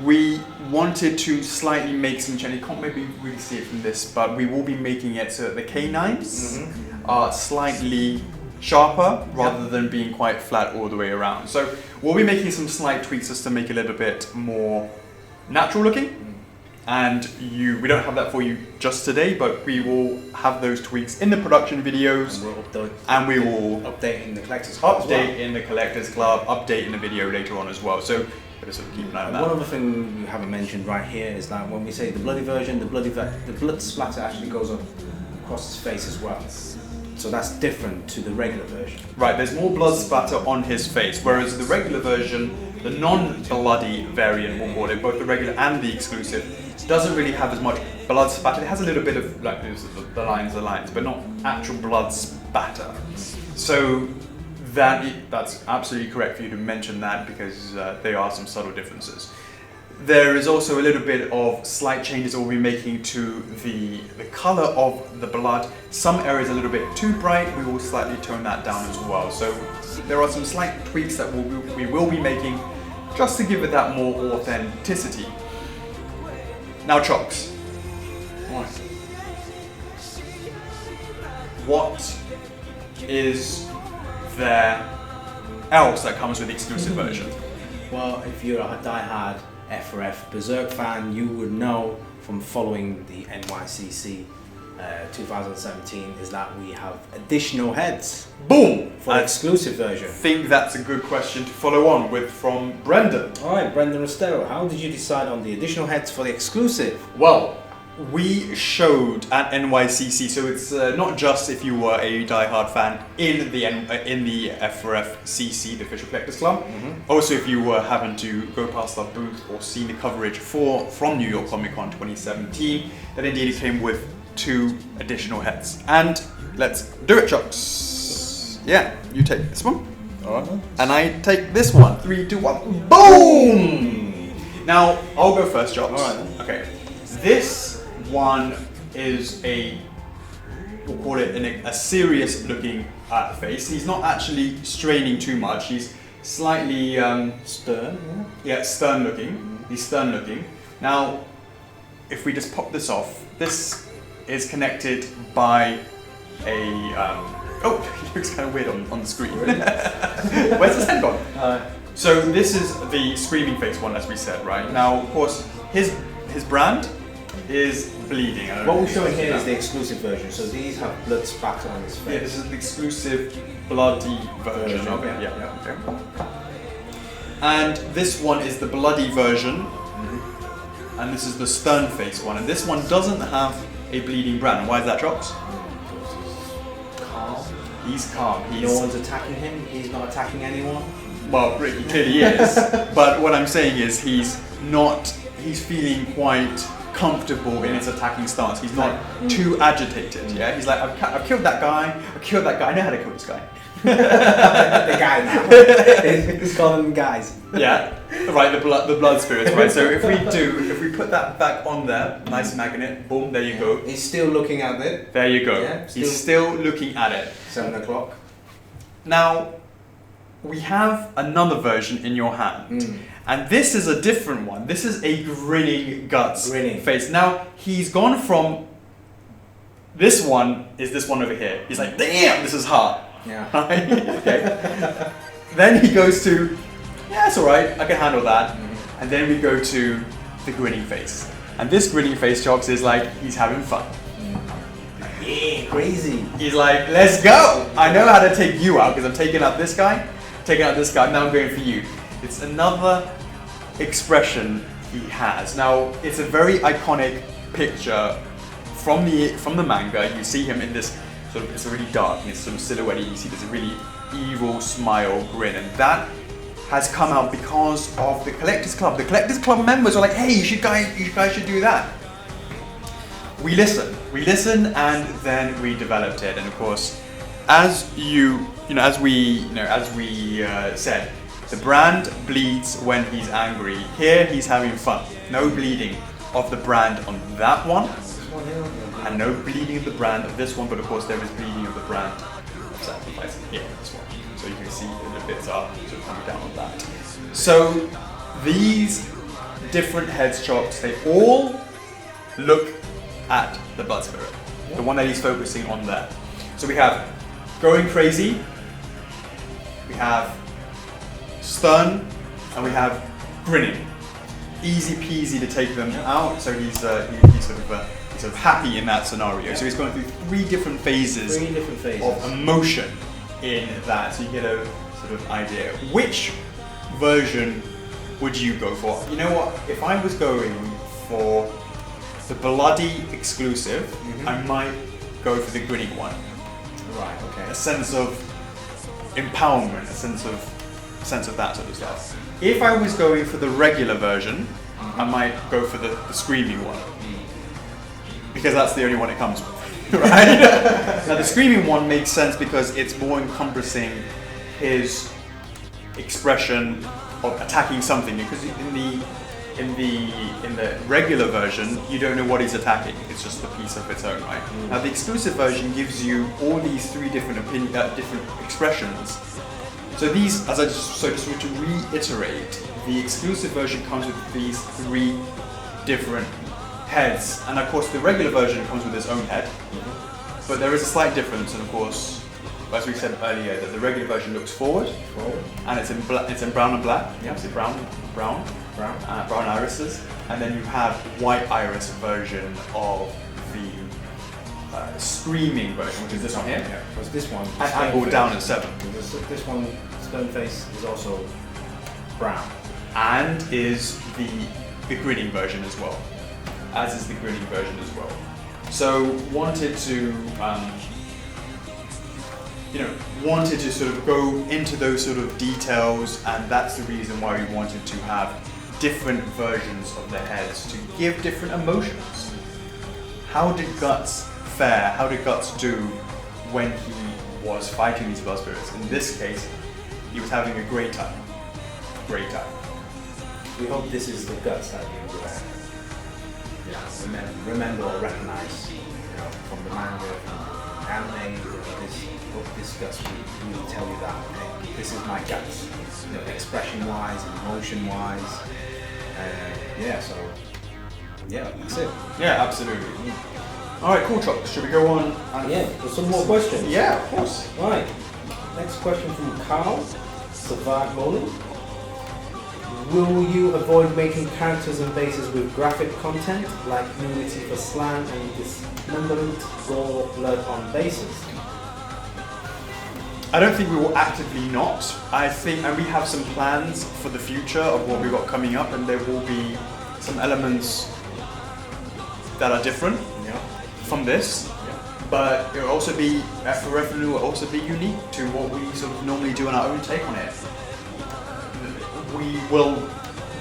We wanted to slightly make some change. You can't maybe really see it from this, but we will be making it so that the canines are slightly sharper rather than being quite flat all the way around. So we'll be making some slight tweaks just to make it a little bit more natural looking, and we don't have that for you just today, but we will have those tweaks in the production videos, and we will update in the collector's club. Update in the collector's club, update in the video later on as well. So better sort of keep an eye on that. One other thing we haven't mentioned right here is that when we say the bloody version, the blood splatter actually goes up across his face as well. So that's different to the regular version. Right, there's more blood splatter on his face, whereas the regular version, the non-bloody variant, we'll call it, both the regular and the exclusive, doesn't really have as much blood spatter. It has a little bit of, like, the lines, but not actual blood spatter. So that's absolutely correct for you to mention that, because there are some subtle differences. There is also a little bit of slight changes that we'll be making to the colour of the blood. Some areas a little bit too bright, we will slightly tone that down as well. So there are some slight tweaks that we will be making just to give it that more authenticity. Now, Chocks. What is there else that comes with the exclusive version? Well, if you're a die-hard F4F Berserk fan, you would know from following the NYCC 2017 is that we have additional heads. Boom! For the exclusive version. I think that's a good question to follow on with from Brendan. Alright, Brendan Rostero, how did you decide on the additional heads for the exclusive? Well, we showed at NYCC, so it's not just if you were a die-hard fan in the F4F CC, the Official Collectors Club. Also, if you were having to go past our booth or seen the coverage from New York Comic Con 2017, that indeed it came with 2 additional heads. And let's do it, Chucks. Yeah, you take this one. Alright. And I take this one. 3, 2, 1. Boom! Now, I'll go first, Chucks. Alright. Okay. This one is we'll call it a serious looking face. He's not actually straining too much. He's slightly stern. Yeah, stern looking. He's stern looking. Now, if we just pop this off, this is connected by a oh, he looks kind of weird on the screen. Where's the stand gone? So this is the screaming face one, as we said, right? Now, of course, his brand is bleeding. What we're showing here is the exclusive version, so these have blood spatter on his face. Yeah, this is the exclusive bloody version of it. Yeah. Okay. And this one is the bloody version, and this is the stern face one. And this one doesn't have a bleeding brand. And why is that, Chocks? Calm. He's calm. No one's attacking him. He's not attacking anyone. Well, he clearly is. But what I'm saying is he's feeling quite comfortable in his attacking stance. He's not too agitated. Yeah, he's like, I've killed that guy. I know how to kill this guy. The guy now. He's calling them guys. Yeah, right. The blood spirits. Right. So if we put that back on there, nice magnet. Boom. There you go. He's still looking at it. There you go. Yeah, He's still looking at it. 7 o'clock. Now, we have another version in your hand. And this is a different one. This is a grinning guts face. Now, he's gone from this one over here. He's like, damn, this is hard. Yeah. Okay. Then he goes to, yeah, it's alright, I can handle that. And then we go to the grinning face. And this grinning face, Chocks, is like, he's having fun. Yeah, crazy. He's like, let's go. I know how to take you out because I'm taking out this guy, now I'm going for you. It's another expression he has. Now, it's a very iconic picture from the manga. You see him in this sort of, it's really dark and it's sort of silhouette. You see there's a really evil smile grin, and that has come out because of the Collectors Club. The Collectors Club members are like, hey, you guys should do that. We listened, and then we developed it. And of course, as we said, the brand bleeds when he's angry. Here, he's having fun. No bleeding of the brand on that one, and no bleeding of the brand of this one. But of course, there is bleeding of the brand of Sacrifice here, this one. So you can see the bits are sort of coming down on that. So these different heads, Chocks, they all look at the blood spirit, the one that he's focusing on there. So we have going crazy, we have stern, and we have grinning. easy peasy to take them out. So he's sort of happy in that scenario. So he's going through three different phases of emotion in that. So you get a sort of idea. Which version would you go for? You know what? If I was going for the bloody exclusive, I might go for the grinning one. Right. Okay. A sense of empowerment, a sense of that sort of stuff. If I was going for the regular version, I might go for the screaming one. Because that's the only one it comes with, right? Now the screaming one makes sense because it's more encompassing his expression of attacking something. Because in the regular version, you don't know what he's attacking. It's just a piece of its own, right? Now the exclusive version gives you all these three different different expressions. So these, just to reiterate, the exclusive version comes with these three different heads, and of course the regular version comes with its own head. But there is a slight difference, and of course, as we said earlier, that the regular version looks forward, and it's in brown and black. Yeah, so brown irises, and then you have white iris version of the screaming version, which is this one here. Yeah, because this one angled down at 7. This one, stone face, is also brown, and is the grinning version as well. As is the grinning version as well. So wanted to sort of go into those sort of details, and that's the reason why we wanted to have different versions of the heads to give different emotions. How did Guts fare? How did Guts do when he was fighting these blood spirits? In this case, he was having a great time. Great time. We hope this is the Guts that you remember or recognize, from the manga, from the anime. This Guts will really tell you that this is my Guts, expression-wise, emotion-wise. That's it. Yeah, absolutely. All right, cool, Chuck. Should we go on? There's some more questions. Yeah, of course. Right. Next question from Carl Savard-Molin. Will you avoid making characters and bases with graphic content like nudity for Slan and dismemberment, gore, blood on bases? I don't think we will actively not. I think, and we have some plans for the future of what we've got coming up, and there will be some elements that are different from this. But it will also be, F4F will also be unique to what we sort of normally do on our own take on it. We will,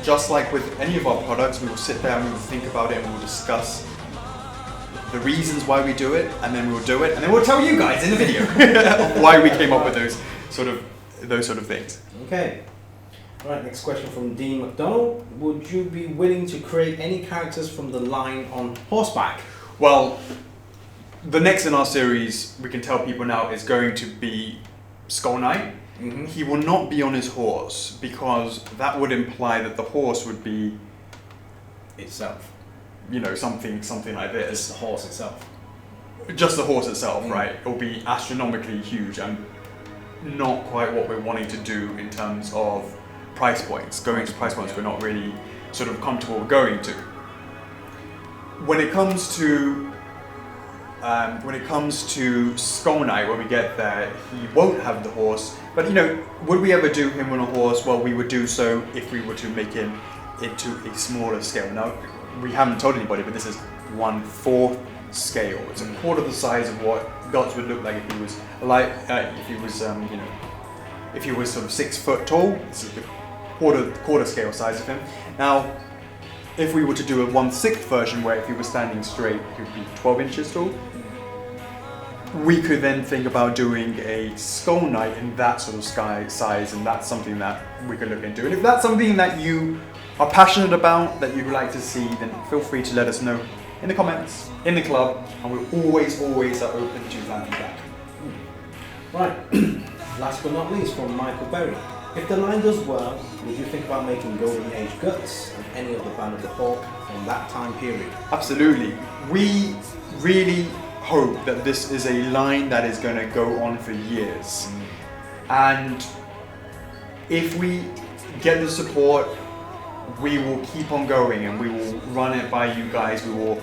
just like with any of our products, we will sit there and we will think about it and we will discuss the reasons why we do it, and then we will do it, and then we'll tell you guys in the video why we came up with those sort of things. Okay. Alright, next question from Dean McDonald. Would you be willing to create any characters from the line on horseback? Well, the next in our series, we can tell people now, is going to be Skullknight. He will not be on his horse, because that would imply that the horse would be Itself. Something like this. Just the horse itself. Just the horse itself, right? It will be astronomically huge and not quite what we're wanting to do in terms of price points. Going to price points we're not really sort of comfortable going to. When it comes to Skullknight, when we get there, he won't have the horse. But would we ever do him on a horse? Well, we would do so if we were to make him into a smaller scale. Now, we haven't told anybody, but this is 1/4 scale. It's a quarter the size of what Guts would look like if he was if he was sort of 6 foot tall. This is the quarter scale size of him. Now, if we were to do a 1/6 version, where if he was standing straight, he would be 12 inches tall. We could then think about doing a Skullknight in that sort of size, and that's something that we could look into. And if that's something that you are passionate about, that you'd like to see, then feel free to let us know in the comments, in the club, and we always are open to fan feedback. Right, last but not least, from Michael Berry. If the line does well, would you think about making Golden Age Guts and any of the Band of the Hawk from that time period? Absolutely. We really hope that this is a line that is going to go on for years. And if we get the support we will keep on going and we will run it by you guys. We will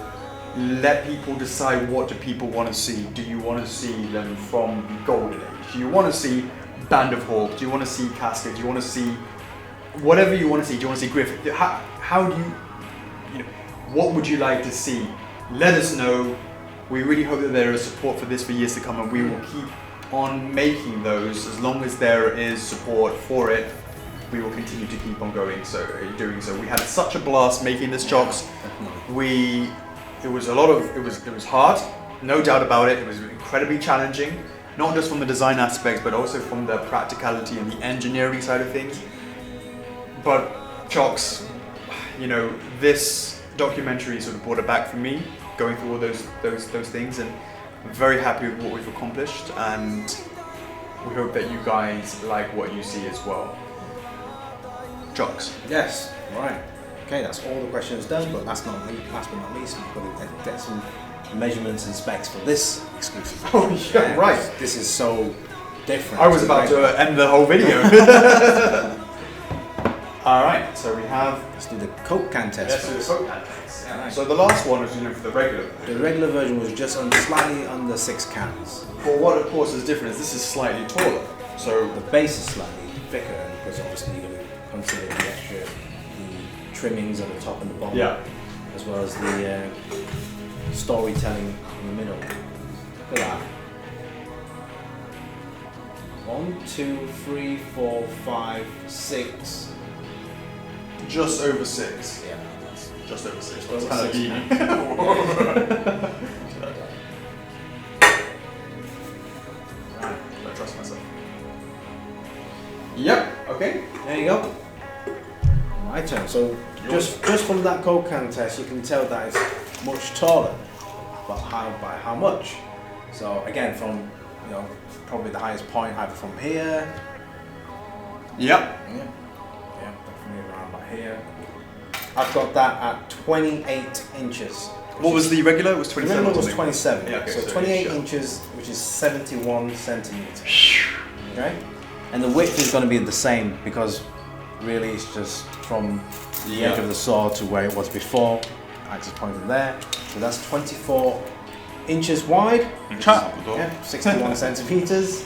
let people decide what do people want to see. Do you want to see them from Golden Age? Do you want to see Band of Hawk? Do you want to see Casket? Do you want to see whatever you want to see? Do you want to see Griff? How do you know, what would you like to see? Let us know. We really hope that there is support for this for years to come, and we will keep on making those as long as there is support for it. We will continue to keep on doing so. We had such a blast making this, Jocks. It was hard, no doubt about it. It was incredibly challenging, not just from the design aspects, but also from the practicality and the engineering side of things. But Jocks, you know, this documentary sort of brought it back for me, going through all those things, and I'm very happy with what we've accomplished, and we hope that you guys like what you see as well. Jocks. Yes, right. Okay, that's all the questions done, but last but not least, we've got to get some measurements and specs for this exclusive. Oh yeah, right. This is so different. I was about to end the whole video. Alright, so we have... Let's do the Coke can test. Let's do the Coke can test. Yeah, right. So the last one was, you know, for the regular version. The regular version was just slightly under 6 cans. But what of course is different is this is slightly taller. So the base is slightly thicker because obviously you're going to consider the extra trimmings at the top and the bottom, yeah, as well as the storytelling in the middle. Look at that. 1, 2, 3, 4, 5, 6. Just over 6. Yeah. Just over 6. That's kind of deep. I trust myself. Yep. Okay. There you go. My turn. So just from that Coke can test, you can tell that it's much taller. But by how much? So again, from, you know, probably the highest point either from here. Yep. Yeah, definitely around about here. I've got that at 28 inches. What was the regular? It was 27. The regular was 27. Yeah, okay, so 28 inches, which is 71 centimeters. Okay? And the width is going to be the same because really it's just from the edge of the sword to where it was before. Axis pointed there. So that's 24 inches wide. Yeah, 61 centimeters.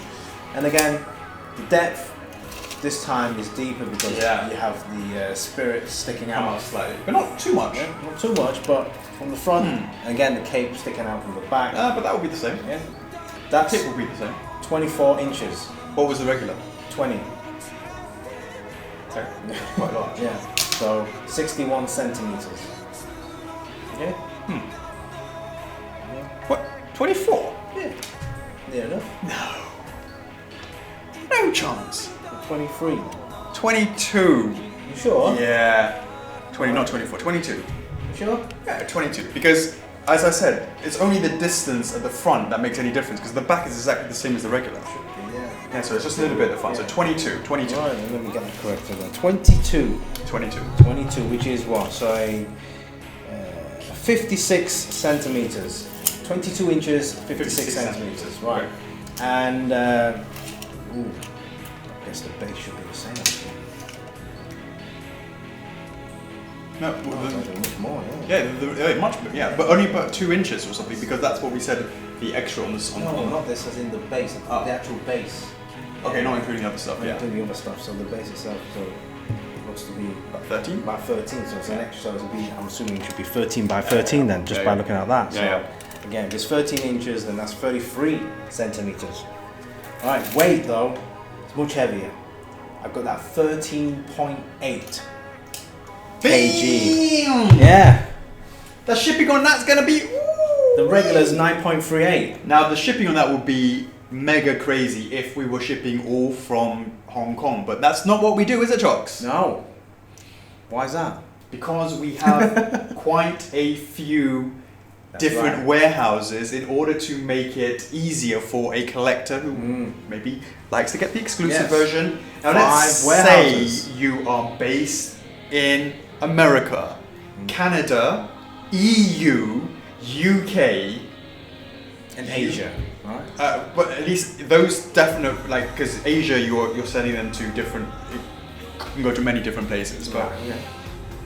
And again, the depth this time is deeper because you have the spirit sticking out slightly, but not too much. Yeah, not too much, but from the front, and again the cape sticking out from the back. But that would be the same. Yeah, that cape will be the same. 24 inches. What was the regular? 20. Okay, quite large. Yeah, so 61 centimeters. Okay. What? 24? Yeah. Near enough. No chance. 23. 22. You sure? Yeah. 20, not 24. 22. You sure? Yeah, 22. Because, as I said, it's only the distance at the front that makes any difference. Because the back is exactly the same as the regular. Yeah, so it's just a little bit at the front. So 22. 22. Right, let me get that correct. 22. 22. 22, which is what? So 56 centimeters. 22 inches, 56 centimeters. Right. And I guess the base should be the same. No, much more. Yeah, but only about 2 inches or something because that's what we said. The extra on the No, not this, as in the base. The actual base. Okay, not including the other stuff. Yeah, including the other stuff. So the base itself, so it looks to be about 13. About 13. So it's an extra. So it'll be. I'm assuming it should be 13 by 13 then, just by looking at that. So again, if it's 13 inches, then that's 33 centimeters. All right, weight though, it's much heavier. I've got that 13.8 kg. Yeah. The shipping on that's gonna be. The regular's 9.38. Now the shipping on that would be mega crazy if we were shipping all from Hong Kong, but that's not what we do, is it, Jocks? No. Why is that? Because we have quite a few different warehouses in order to make it easier for a collector who maybe likes to get the exclusive version. Now let's say you are based in America, Canada, EU, UK, and Asia, right? But at least those definite, like, because Asia, you're sending them to different. You can go to many different places, but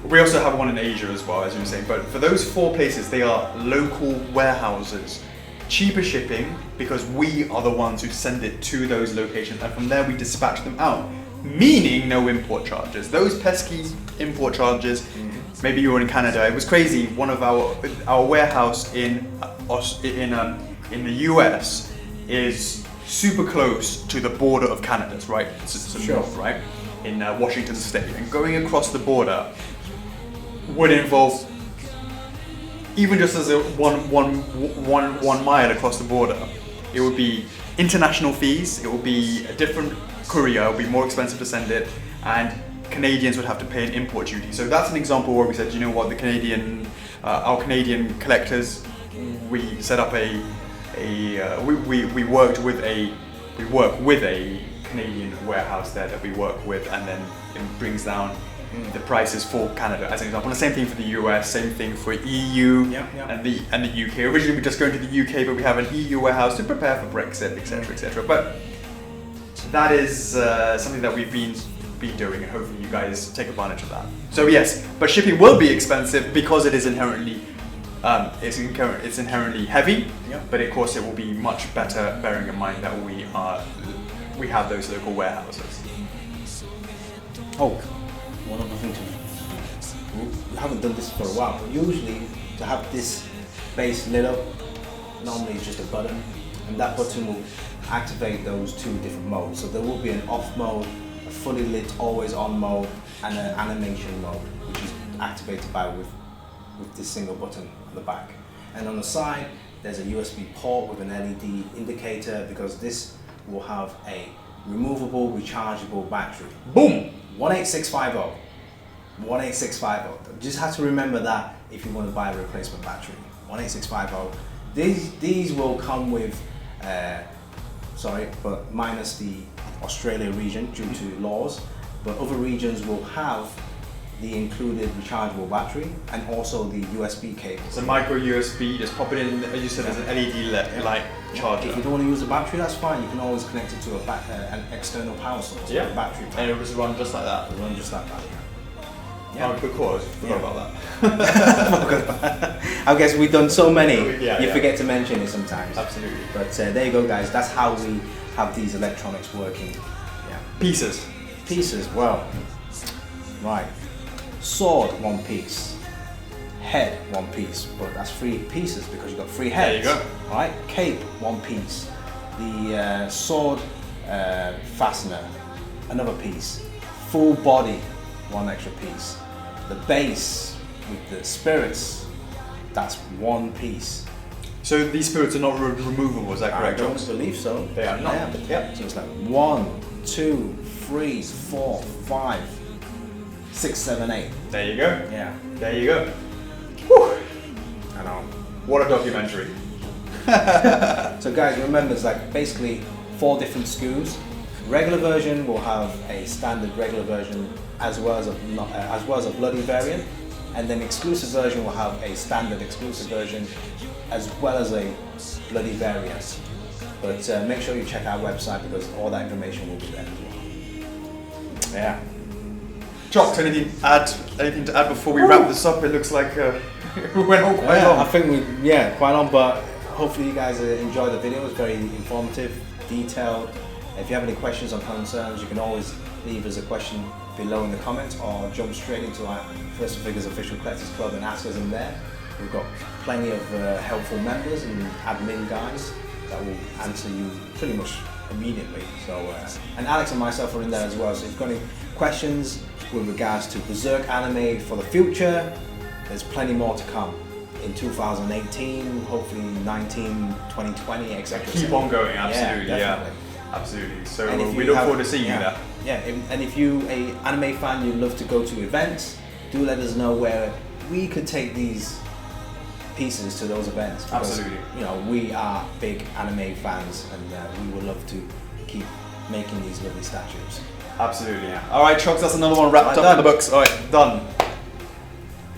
We also have one in Asia as well, as you were saying. But for those 4 places, they are local warehouses. Cheaper shipping because we are the ones who send it to those locations, and from there we dispatch them out. Meaning no import charges. Those pesky import charges. Maybe you were in Canada. It was crazy. One of our warehouse in the US is super close to the border of Canada's, right? It's north, right? In Washington State, and going across the border would involve, even just as a one mile across the border, it would be international fees, it would be a different courier, it would be more expensive to send it, and Canadians would have to pay an import duty. So that's an example where we said, you know what, our Canadian collectors, we set up we work with a Canadian warehouse there that we work with, and then it brings down the prices for Canada as an example. And the same thing for the US, same thing for EU and the UK. Originally we were just going to the UK, but we have an EU warehouse to prepare for Brexit, etc., etc. But that is something that we've been doing, and hopefully you guys take advantage of that. So yes, but shipping will be expensive because it is inherently it's inherently heavy. But of course it will be much better, bearing in mind that we have those local warehouses. Oh. One other thing we haven't done this for a while, but usually to have this base lit up, normally it's just a button, and that button will activate those 2 different modes. So there will be an off mode, a fully lit always on mode, and an animation mode, which is activated with this single button on the back. And on the side, there's a USB port with an LED indicator, because this will have a removable rechargeable battery. Boom! 18650. 18650. Just have to remember that if you want to buy a replacement battery. 18650. These will come with, but minus the Australia region due to laws. But other regions will have the included rechargeable battery and also the USB cable. So micro USB, just pop it in, as you said, as an LED light charger. If you don't want to use the battery, that's fine. You can always connect it to an external power source. Yeah. A battery pack. And it will just run just like that. It'll run just like that. Yeah. Oh, good cause. Forgot about that. I guess we've done so many, you forget to mention it sometimes. Absolutely. But there you go, guys. That's how we have these electronics working. Yeah. Pieces, well, right. Sword, 1 piece. Head, 1 piece. But that's 3 pieces because you've got 3 heads. There you go. Right? Cape, 1 piece. The sword fastener, another piece. Full body, 1 extra piece. The base with the spirits, that's 1 piece. So these spirits are not removable, is that correct, I don't Jones? believe so. They are not. Yep. So it's like 1, 2, 3, 4, 5, 6, 7, 8. There you go. Yeah. There you go. Whew. I know. What a documentary. So guys, remember it's like basically 4 different SKUs. Regular version will have a standard regular version as well as a bloody variant, and then exclusive version will have a standard exclusive version as well as a bloody variant. But make sure you check our website because all that information will be there as well. Yeah. Jock, anything to add before we wrap this up? It looks like we went on quite long. I think quite long, but hopefully you guys enjoy the video. It's very informative, detailed. If you have any questions or concerns, you can always leave us a question below in the comments or jump straight into our First Figures Official Collectors Club and ask us in there. We've got plenty of helpful members and admin guys that will answer you pretty much immediately. So, and Alex and myself are in there as well. So if you've got any questions with regards to Berserk anime for the future, there's plenty more to come in 2018, hopefully 19, 2020, etc. Keep on going, absolutely, yeah. Absolutely. So we look forward to seeing you there. Yeah, and if you a anime fan, you love to go to events, do let us know where we could take these pieces to those events. Because, absolutely. You know, we are big anime fans, and we would love to keep making these lovely statues. Absolutely. Yeah. All right, Chucks, that's another one wrapped up in the books. All right, done.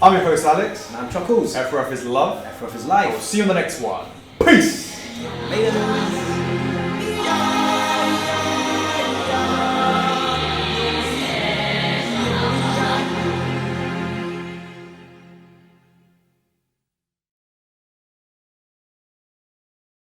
I'm your host, Alex. And I'm Chuckles. F4F is love. F4F is life. We'll see you on the next one. Peace. Later.